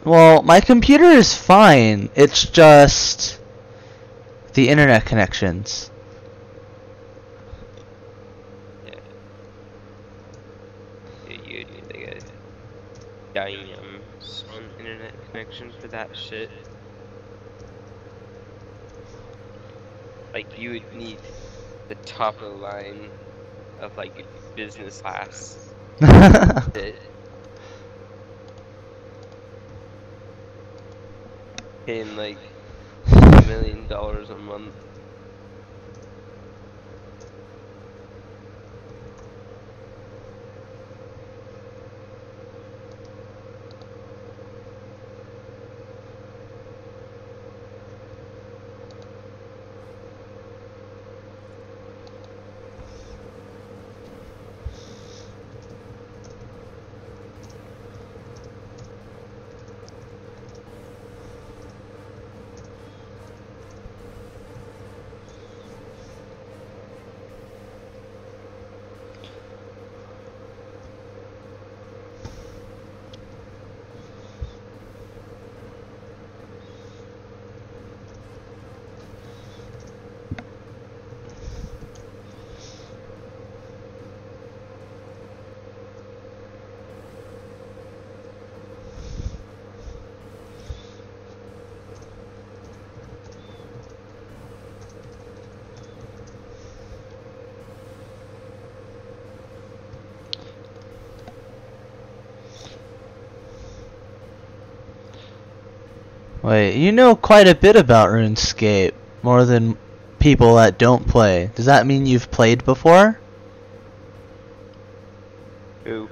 Well, my computer is fine. It's just the internet connections. Yeah. Yeah, you would need like a damn strong internet connection for that shit. Like you would need the top of the line of like business class shit. Paying like $1 million a month. Wait, you know quite a bit about RuneScape, more than people that don't play. Does that mean you've played before? Who?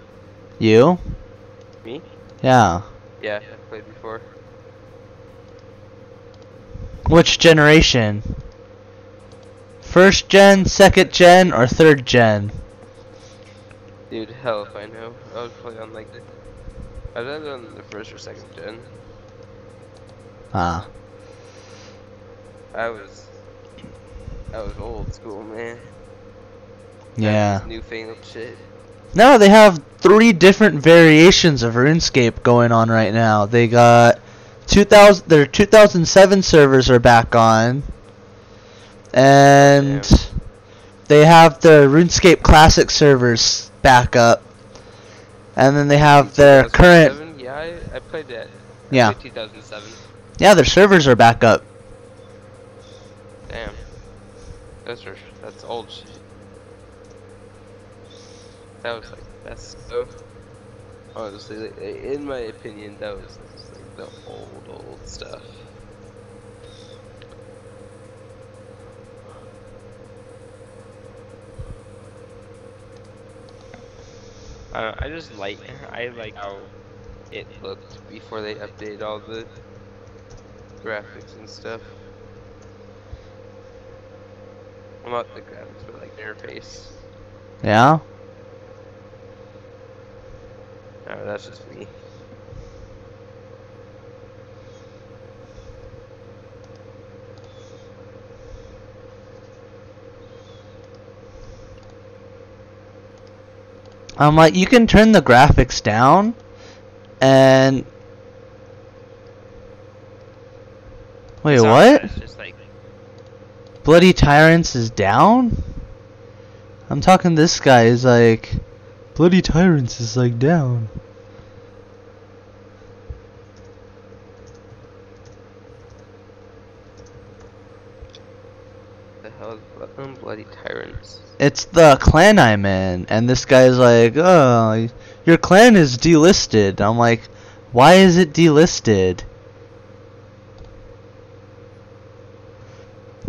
You? Me? Yeah. Yeah, I've played before. Which generation? First gen, second gen, or third gen? Dude, hell if I know. I would play on like I've done it on the first or second gen. Ah. I was old school, man. Yeah. Newfangled shit. No, they have 3 different variations of RuneScape going on right now. They got their 2007 servers are back on, and they have their RuneScape Classic servers back up, and then they have their current. 2007? Yeah, I played that. Yeah. I played 2007. Yeah, their servers are back up. Damn. That's old shit. That was like that's so. Honestly, like, in my opinion, that was like the old stuff. I like how it looked before they updated all the graphics and stuff. Well, not the graphics, but like the interface. Yeah. No, that's just me. I'm like, you can turn the graphics down, and wait, It's not what? bad, it's just like Bloody Tyrants is down? I'm talking this guy is like, Bloody Tyrants is like down. the hell is Bloody Tyrants? It's the clan I'm in, and this guy's like, oh, your clan is delisted. I'm like, why is it delisted?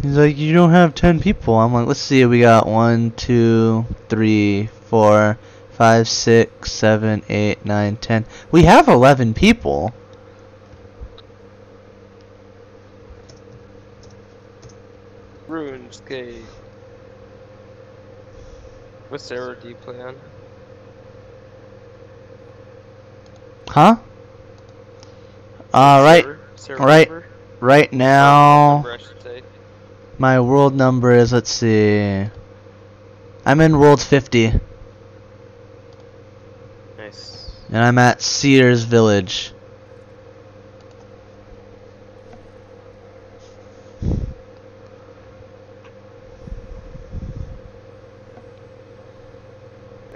He's like, you don't have 10 people. I'm like, let's see, we got 1, 2, 3, 4, 5, 6, 7, 8, 9, 10. We have 11 people. RuneScape. What server do you play on? Huh? Server right number? now, Number, I should say. my world number is, let's see, I'm in World 50. Nice. And I'm at Sears Village.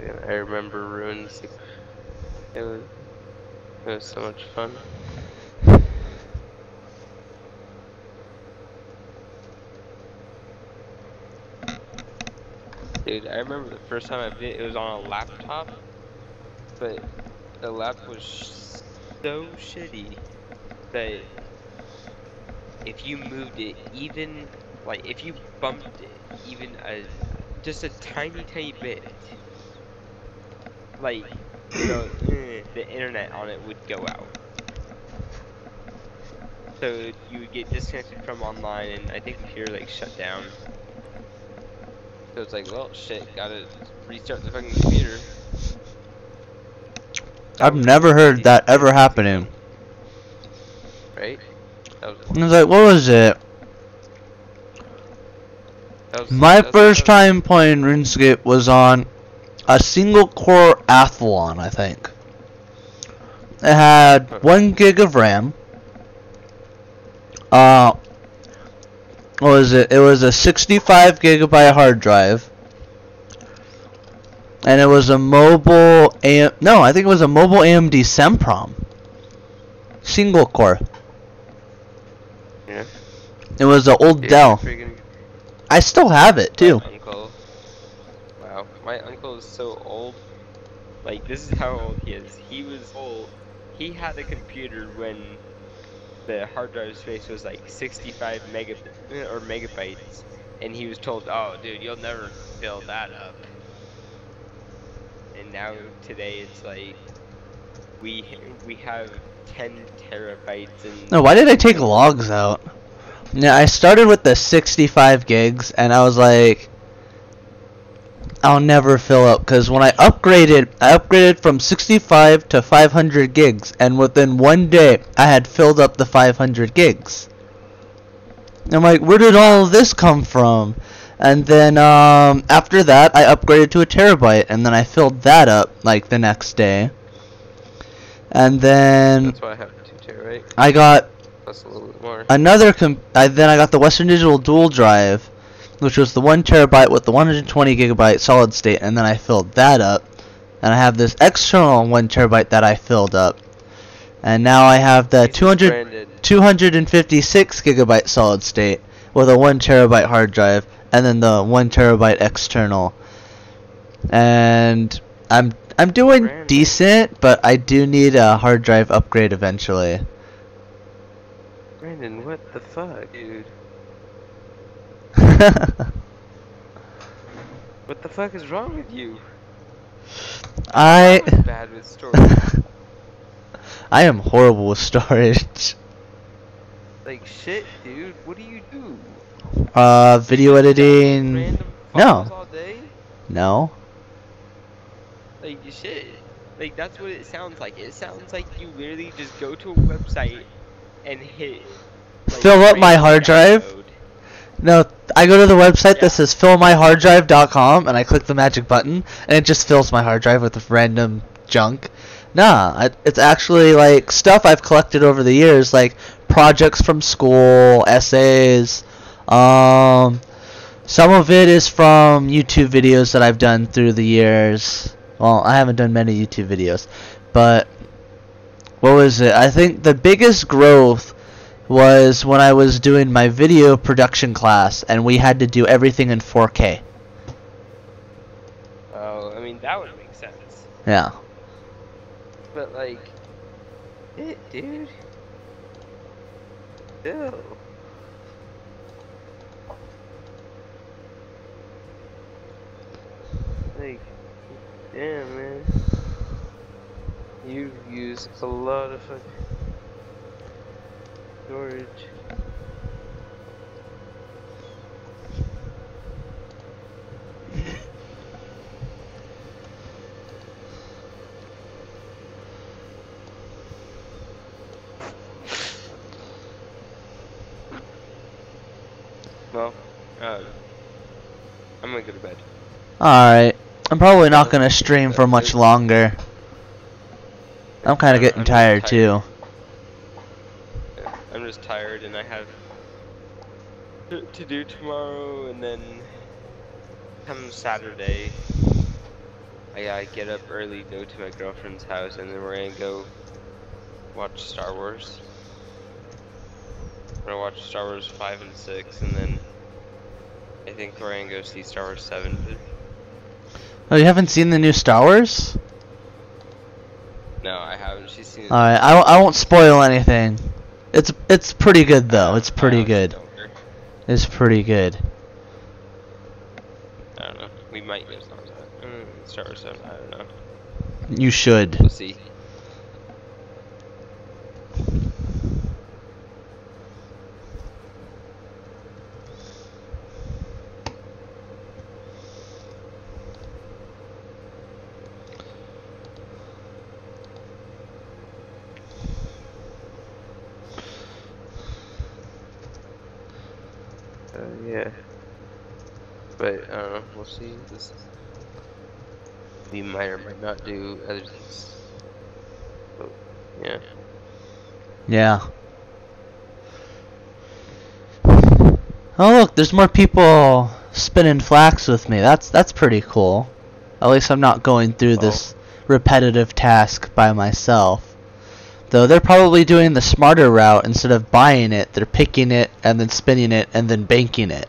Yeah, I remember ruins. It was so much fun. Dude, I remember the first time I did it was on a laptop, but the laptop was so shitty that if you moved it even, like if you bumped it even just a tiny bit, like the internet on it would go out. So you would get disconnected from online, and I think the computer like shut down. So it's like, well, shit, gotta restart the fucking computer. I've never heard that ever happening. Right? That was I was like, what was it? My first time playing RuneScape was on a single core Athlon, I think. It had 1 gig of RAM. What was it? It was a 65 gigabyte hard drive. And it was a mobile I think it was a mobile AMD Semprom. Single core. Yeah. It was an old Dell. I still have it too. My uncle. Wow, my uncle is so old. Like, this is how old he is. He was old. He had a computer when the hard drive space was like 65 megabytes, and he was told, "Oh, dude, you'll never fill that up." And now today it's like we have 10 terabytes and. No, why did I take logs out? Yeah, I started with the 65 gigs, and I was like, I'll never fill up, because when I upgraded from 65 to 500 gigs, and within 1 day, I had filled up the 500 gigs. I'm like, where did all of this come from? And then, after that, I upgraded to a terabyte, and then I filled that up, like, the next day. And then That's why I have 2 terabyte. I got That's a little bit more. then I got the Western Digital dual drive, which was the 1 terabyte with the 120 gigabyte solid state, and then I filled that up. And I have this external 1 terabyte that I filled up. And now I have the 256 gigabyte solid state with a 1 terabyte hard drive, and then the 1 terabyte external. And I'm doing decent, but I do need a hard drive upgrade eventually. Brandon, what the fuck, dude? What the fuck is wrong with you? I was bad with storage. I am horrible with storage. Like shit, dude. What do you do? Video editing. Random No. files all day? No. Like shit. Like that's what it sounds like. It sounds like you literally just go to a website and hit like, Fill up my random hard drive? download. No, I go to the website Yeah. that says fillmyharddrive.com, and I click the magic button, and it just fills my hard drive with random junk. Nah, it's actually like stuff I've collected over the years, like projects from school, essays. Some of it is from YouTube videos that I've done through the years. Well, I haven't done many YouTube videos, but what was it? I think the biggest growth was when I was doing my video production class, and we had to do everything in 4K. Oh, I mean that would make sense. Yeah. But like, dude. Still. Like, damn, man. You use a lot of fucking storage. Well, I'm gonna go to bed. Alright. I'm probably not gonna stream for much longer. I'm kinda getting I'm tired just too. Yeah, I'm just tired and I have to do tomorrow, and then come Saturday I get up early, go to my girlfriend's house, and then we're gonna go watch Star Wars. We're gonna watch Star Wars 5 and 6, and then I think we're gonna go see Star Wars 7. Oh, you haven't seen the new Star Wars? No, I haven't. She's seen it. Alright, I won't spoil anything. It's pretty good though. It's pretty good. It's pretty good. I don't know. We might go Star Wars 7. I don't know. You should. We'll see. Yeah. But I don't know. We'll see. We might or might not do other things. But, yeah. Yeah. Oh look, there's more people spinning Flax with me. That's pretty cool. At least I'm not going through this repetitive task by myself. Though they're probably doing the smarter route. Instead of buying it, they're picking it and then spinning it and then banking it.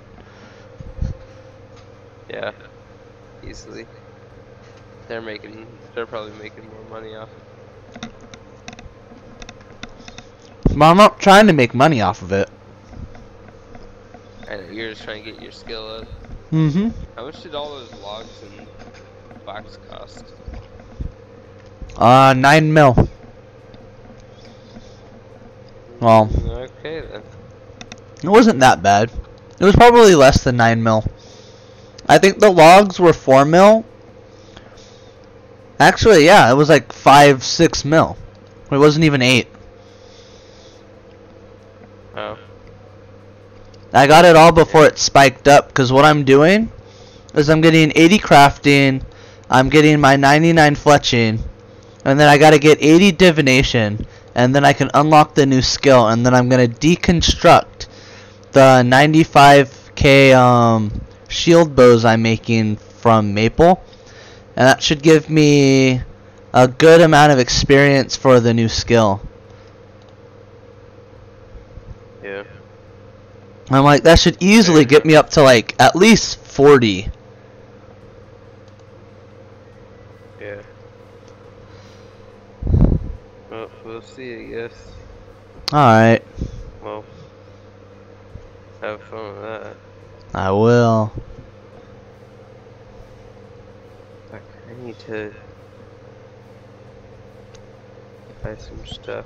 Yeah. Easily. They're probably making more money off it. Well, I'm not trying to make money off of it. I know, you're just trying to get your skill up. Mm-hmm. How much did all those logs and Flax cost? 9 mil. Well, Okay then. it wasn't that bad. It was probably less than 9 mil. I think the logs were 4 mil. Actually, yeah, it was like 5-6 mil. It wasn't even 8. Oh. I got it all before it spiked up, because what I'm doing is I'm getting 80 crafting, I'm getting my 99 fletching, and then I gotta get 80 divination, and then I can unlock the new skill, and then I'm gonna deconstruct the 95k shield bows I'm making from maple, and that should give me a good amount of experience for the new skill. Yeah. I'm like, that should easily get me up to like at least 40. Yeah. Well, we'll see, I guess. Alright, Well, have fun with that. I will. Fuck, I need to buy some stuff.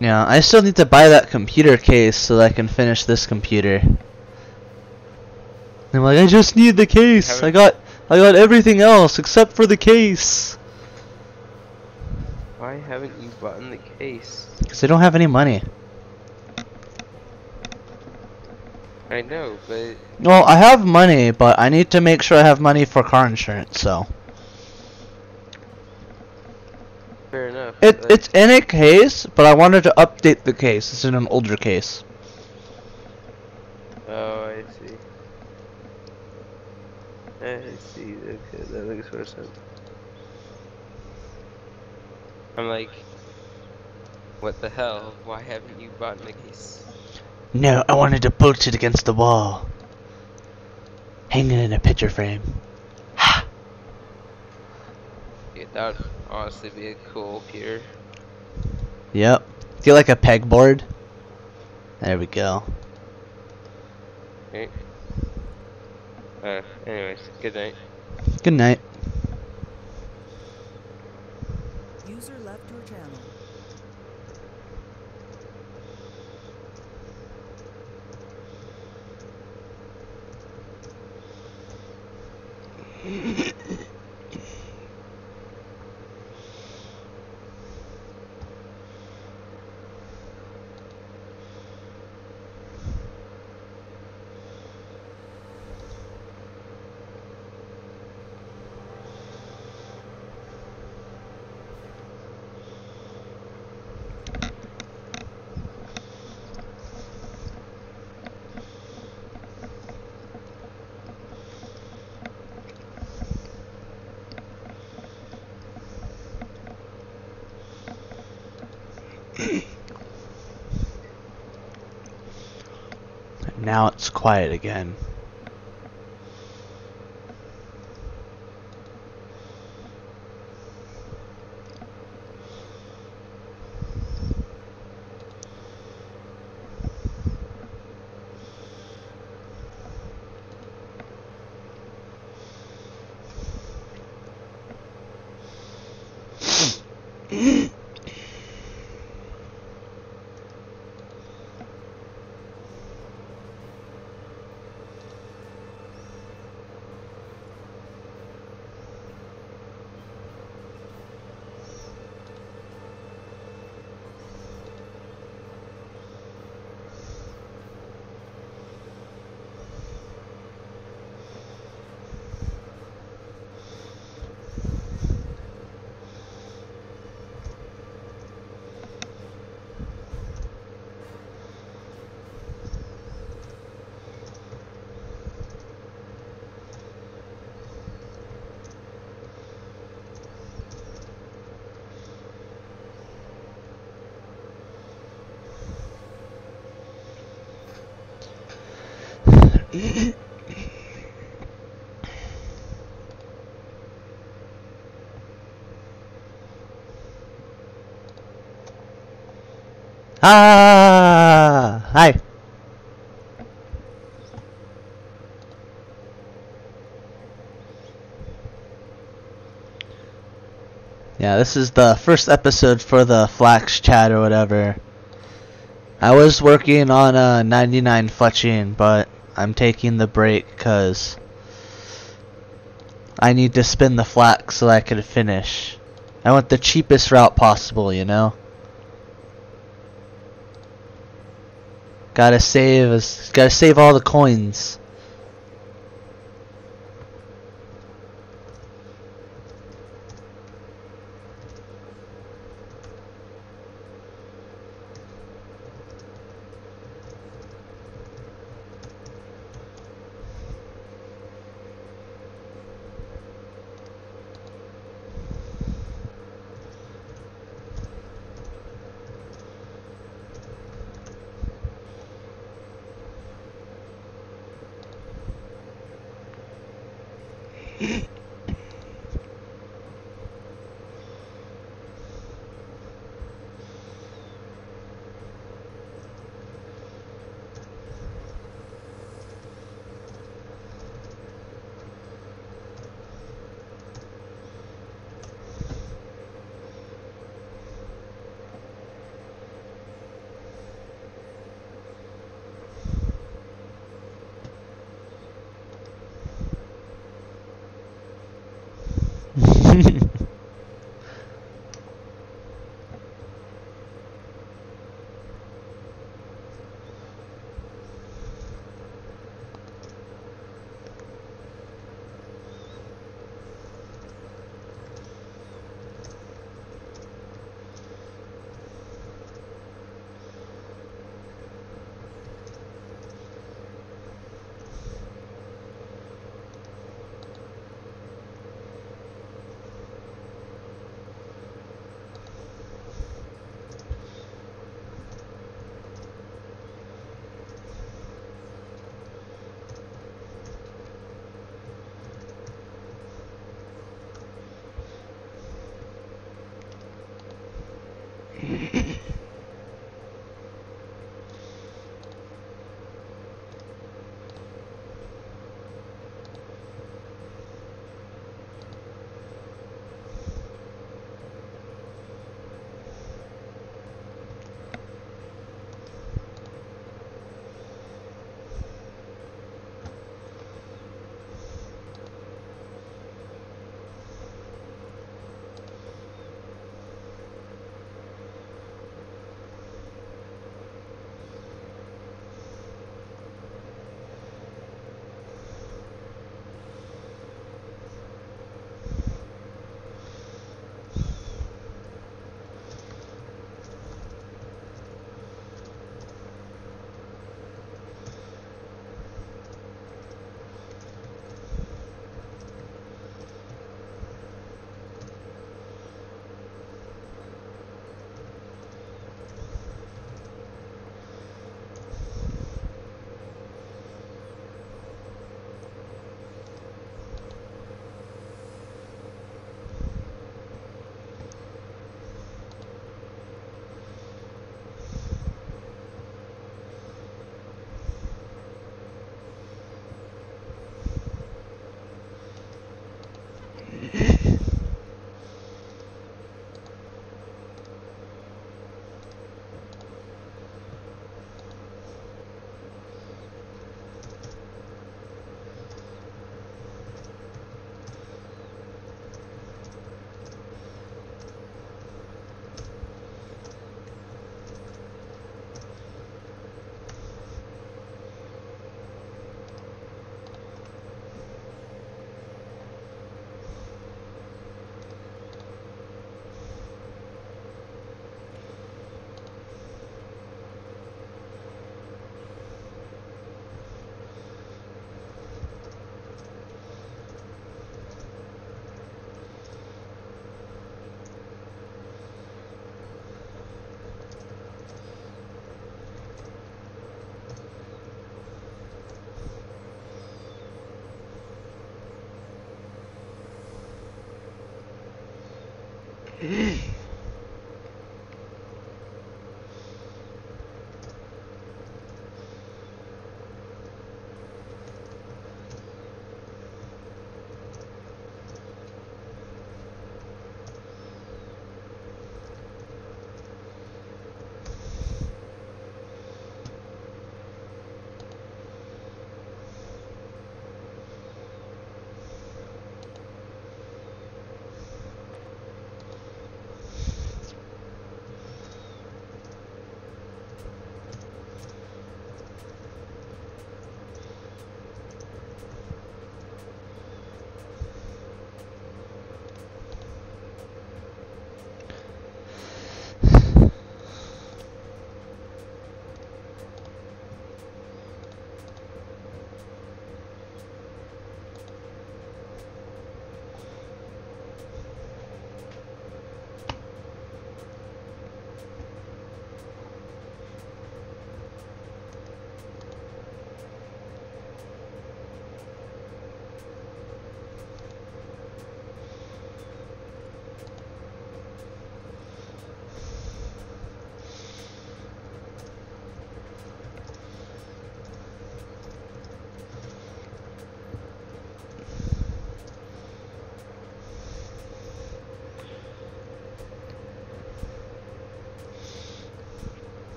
Yeah, I still need to buy that computer case so that I can finish this computer. I'm like, I just need the case. I got everything else except for the case. Why haven't you bought the case? Because I don't have any money. I know, but Well, I have money, but I need to make sure I have money for car insurance, so. fair enough. It's in a case, but I wanted to update the case. It's in an older case. Oh, I see. I see. Okay, that makes more sense. I'm like, what the hell? Why haven't you bought the case? No, I wanted to bolt it against the wall. Hanging in a picture frame. Ha! Yeah, that would honestly be a cool gear. Yep. Get like a pegboard. There we go. Okay. Anyways, good night. Good night. User left your channel. Now it's quiet again. Ah, hi. Yeah, this is the first episode for the Flax chat or whatever. I was working on a 99 fletching, but I'm taking the break because I need to spin the Flax so I can finish. I want the cheapest route possible, you know? Gotta save all the coins.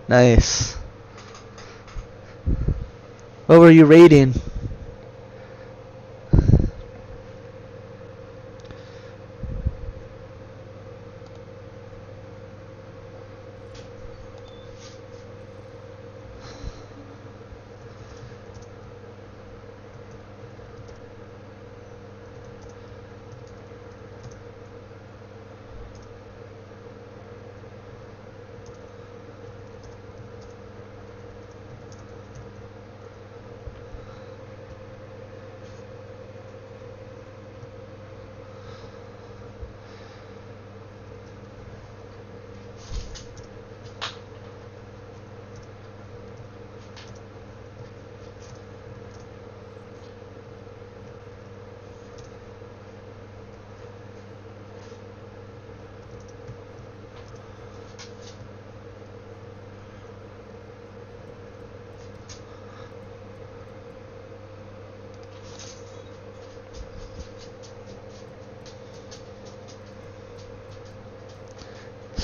Nice. What were you rating?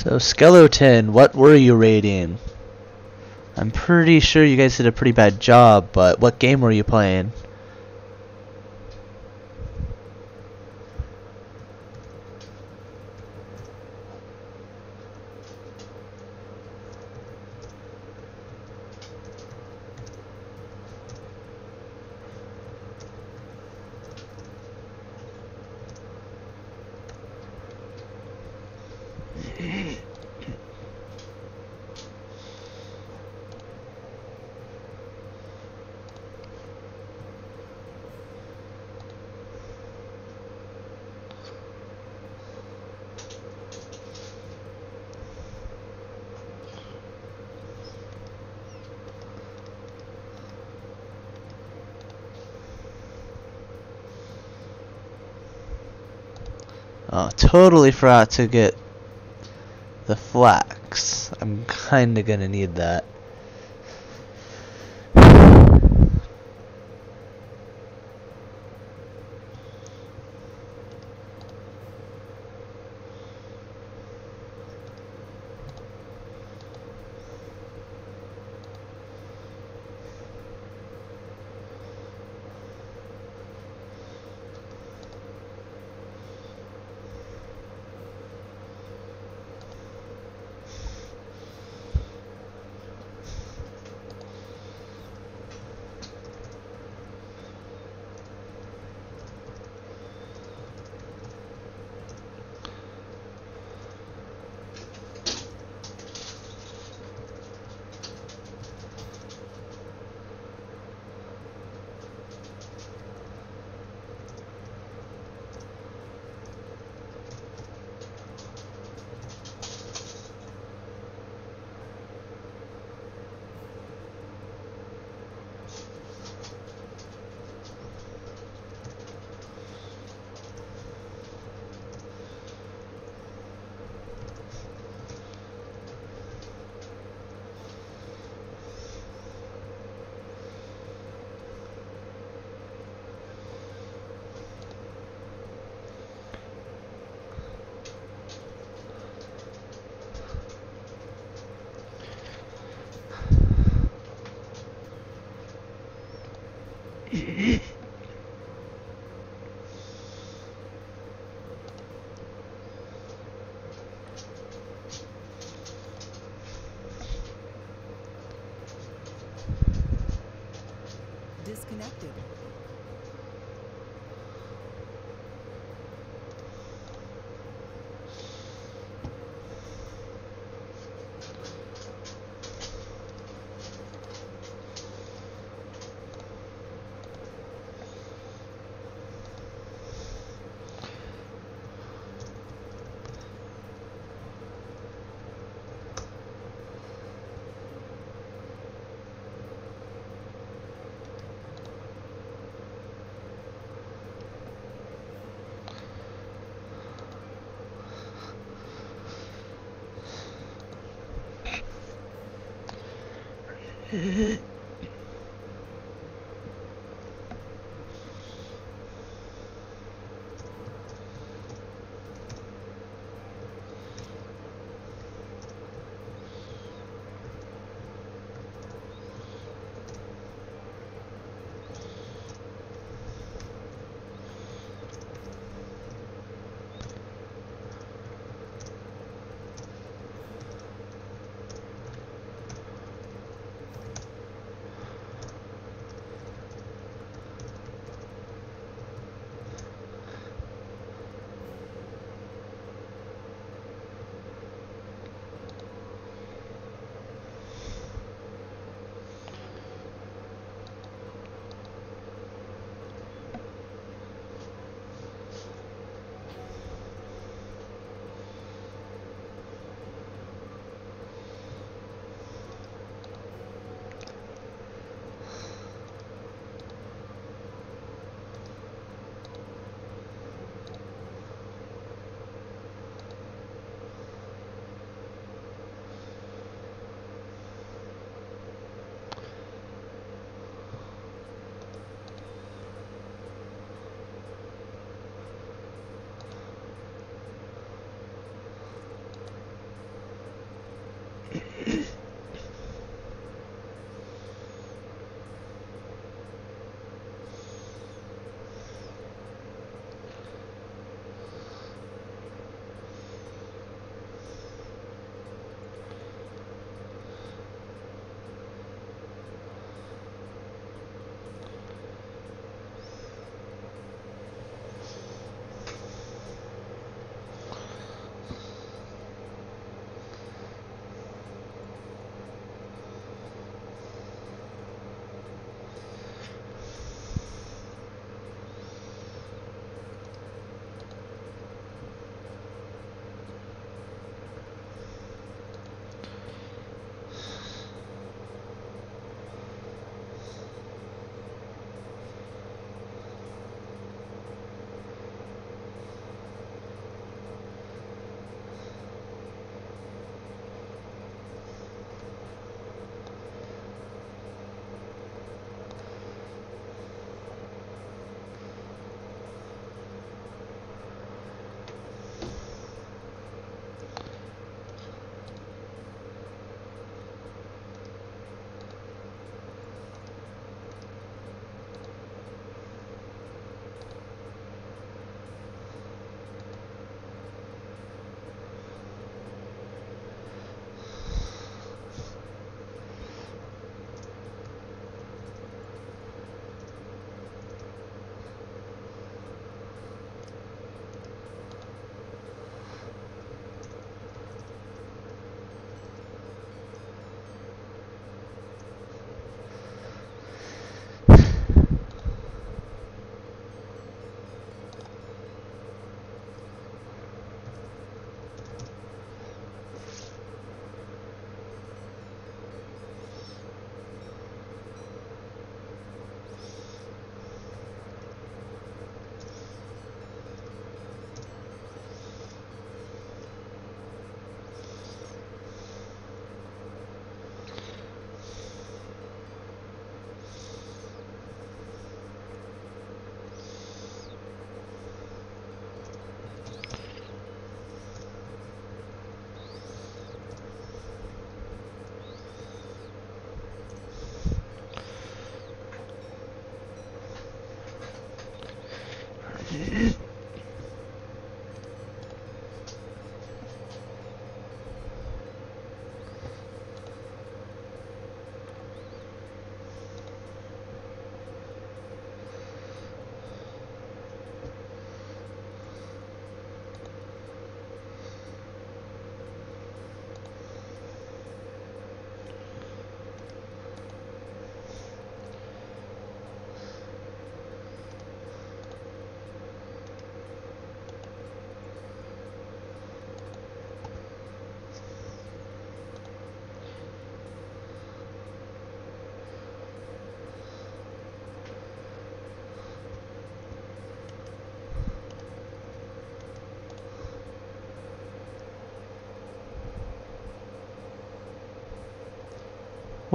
So, Skeleton, what were you rating? I'm pretty sure you guys did a pretty bad job, but what game were you playing? Oh, totally forgot to get the Flax. I'm kinda gonna need that. Disconnected.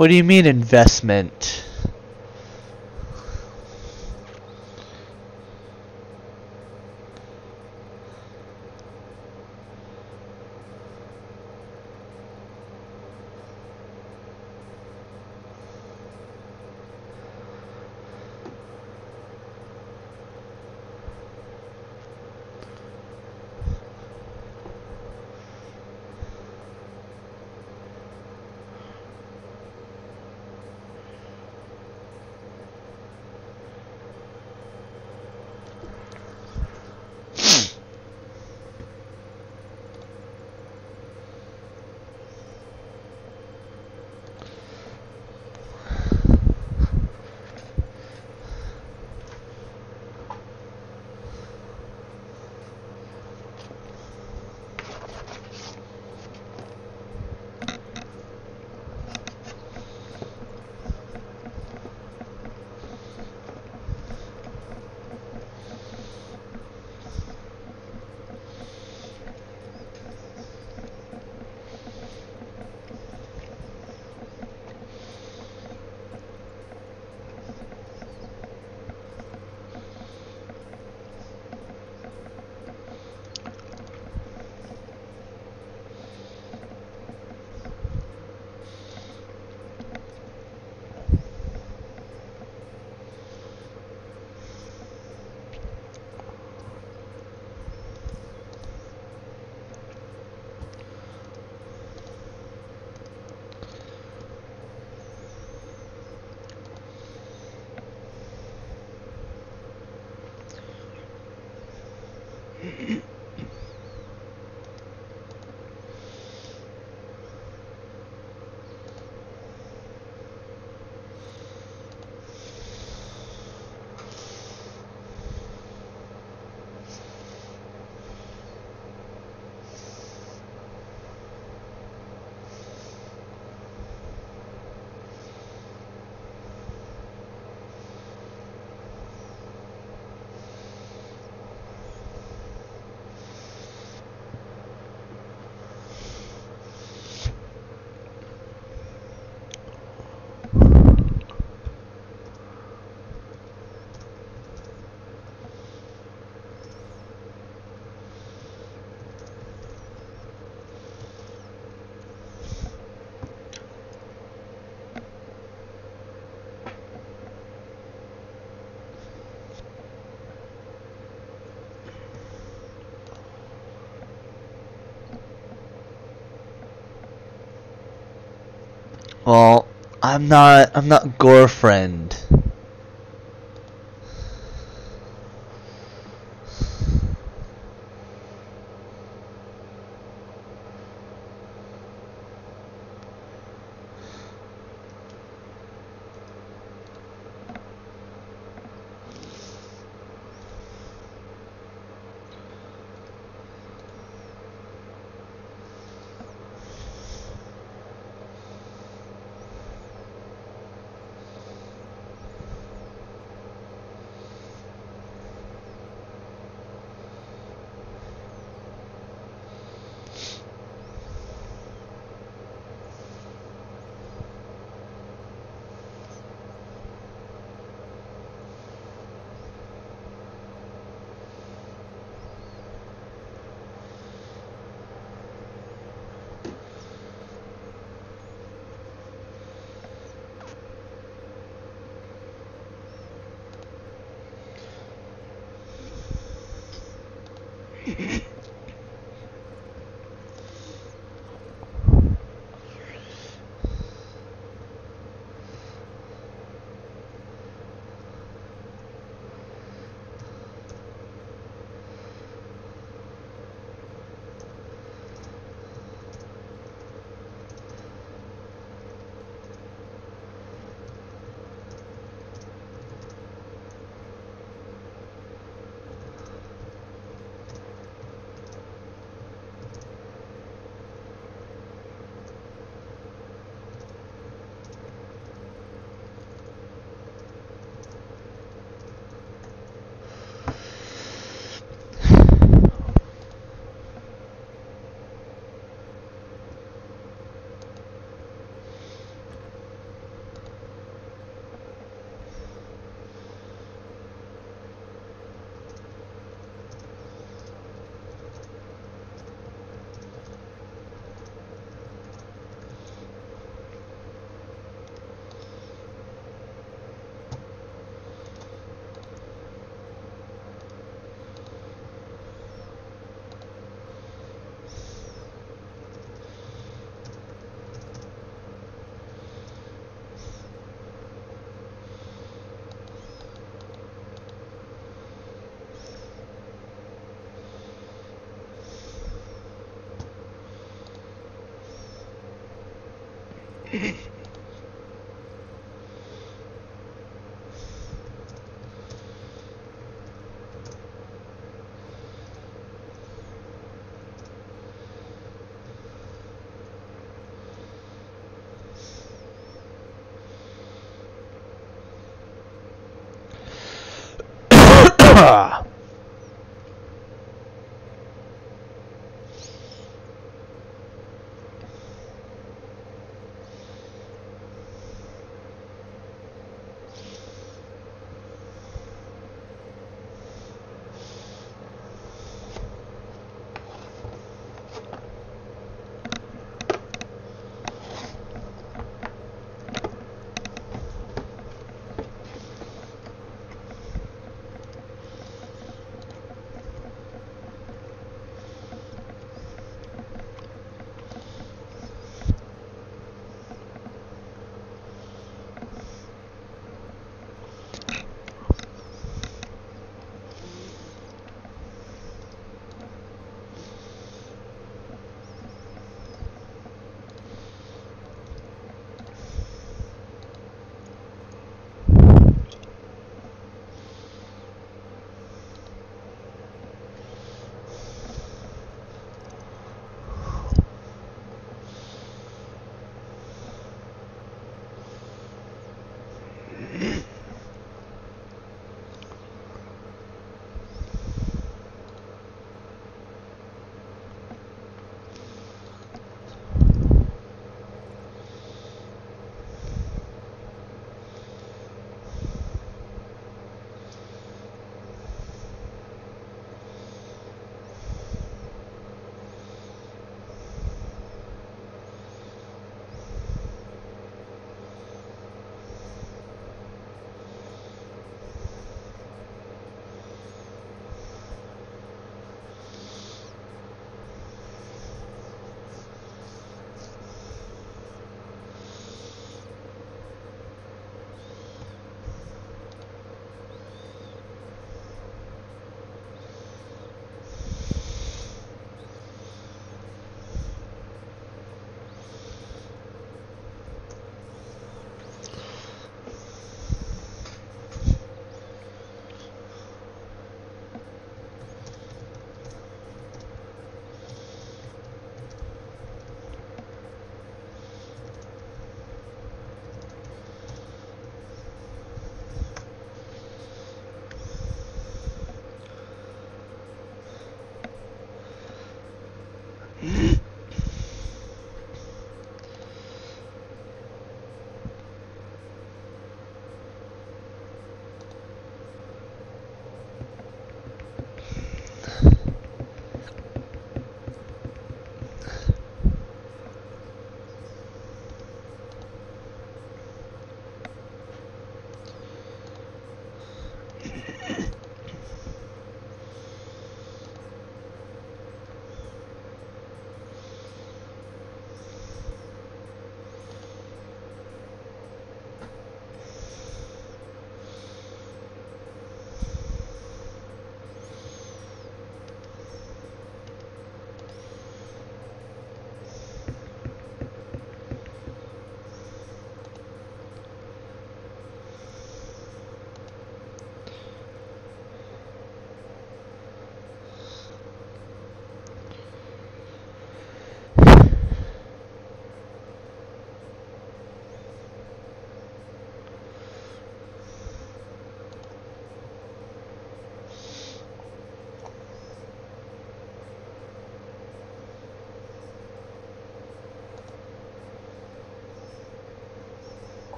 What do you mean investment? Well, I'm not gore friend.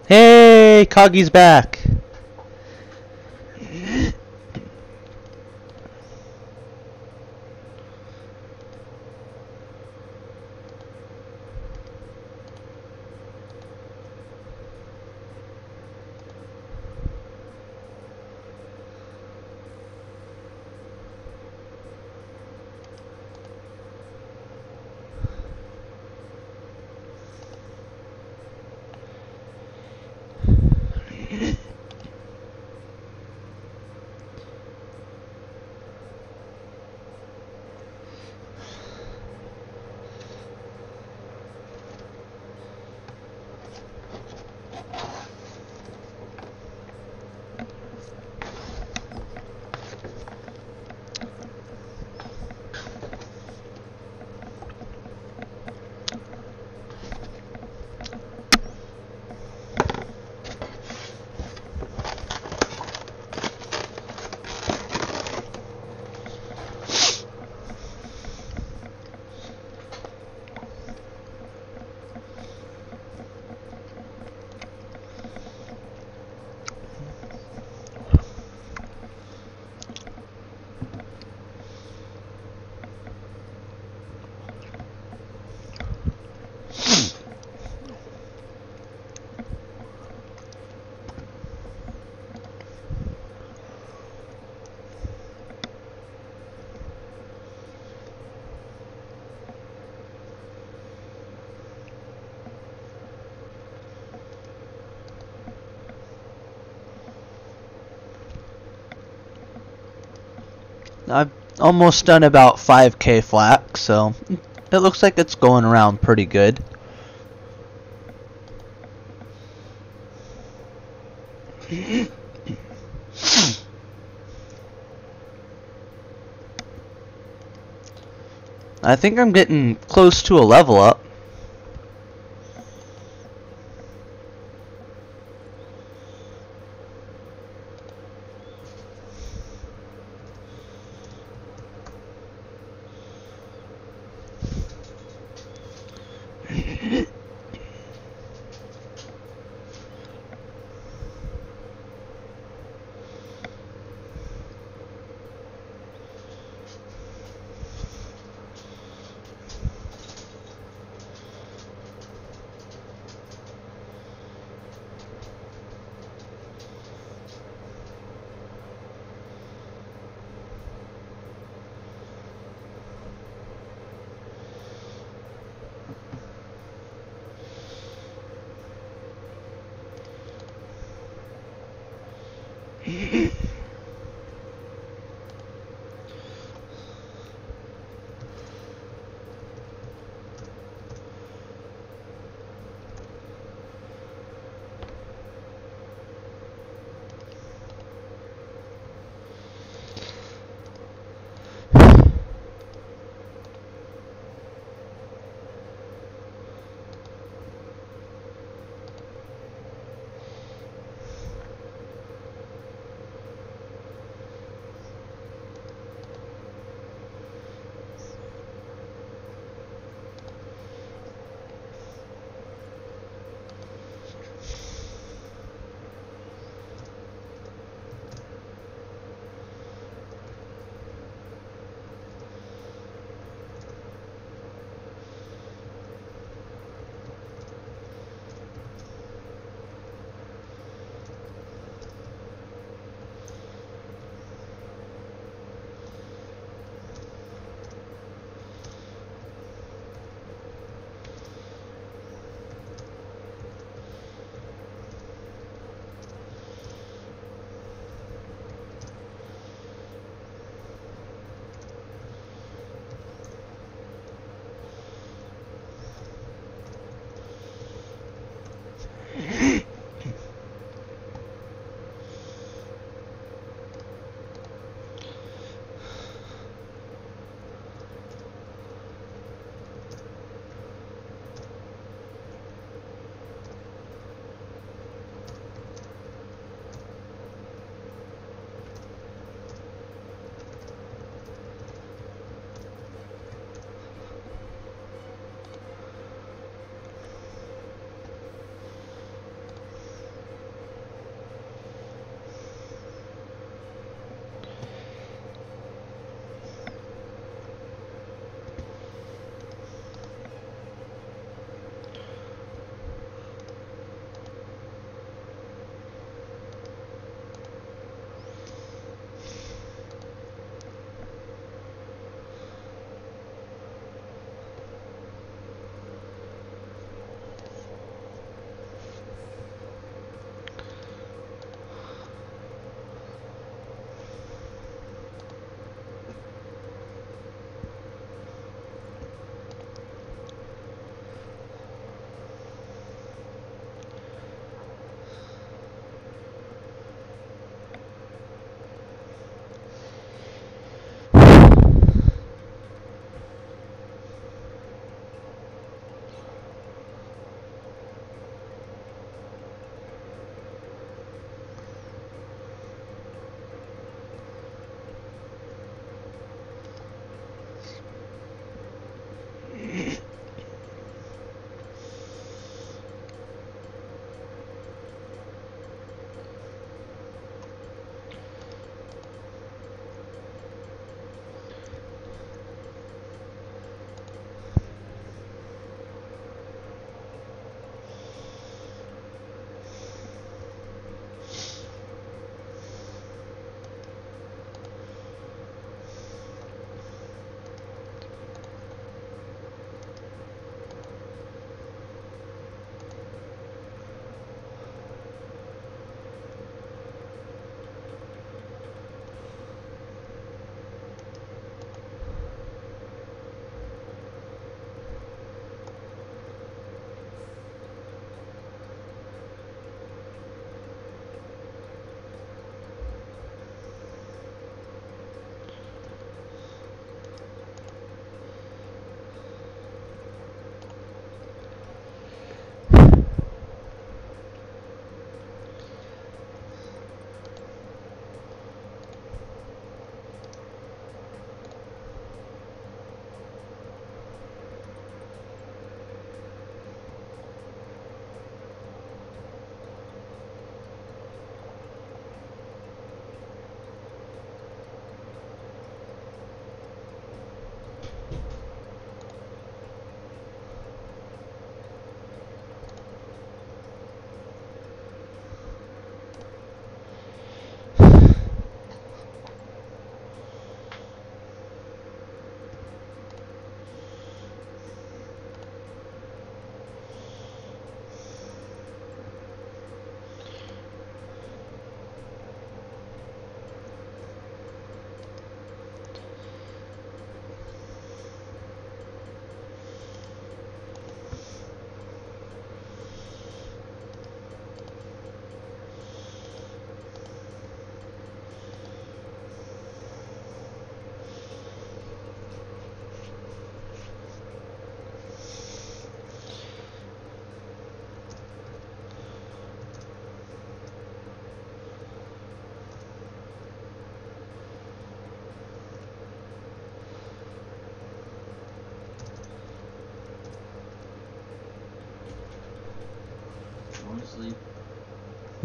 Hey, Coggy's back. I've almost done about 5k Flax, so it looks like it's going around pretty good. I think I'm getting close to a level up.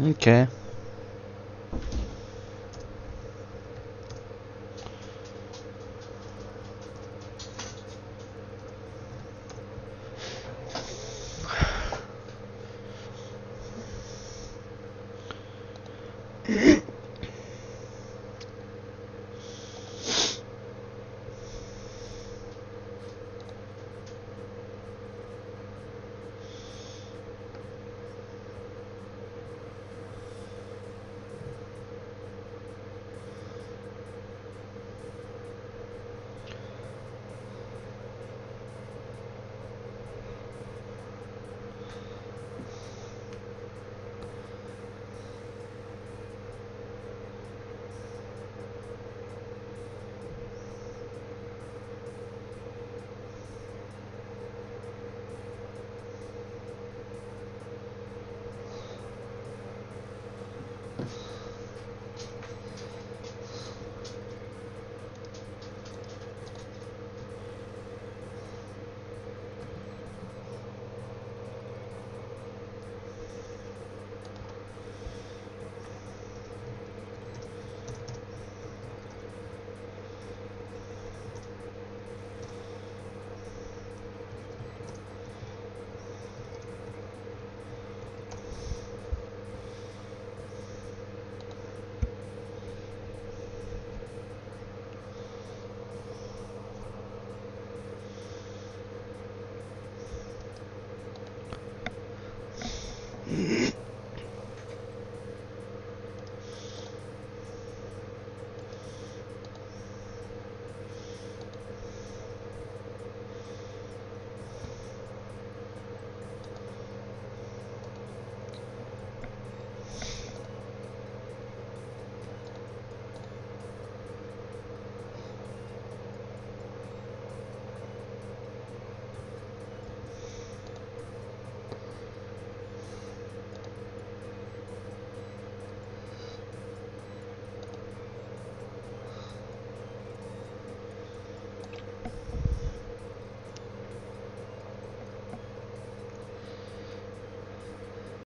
Okay.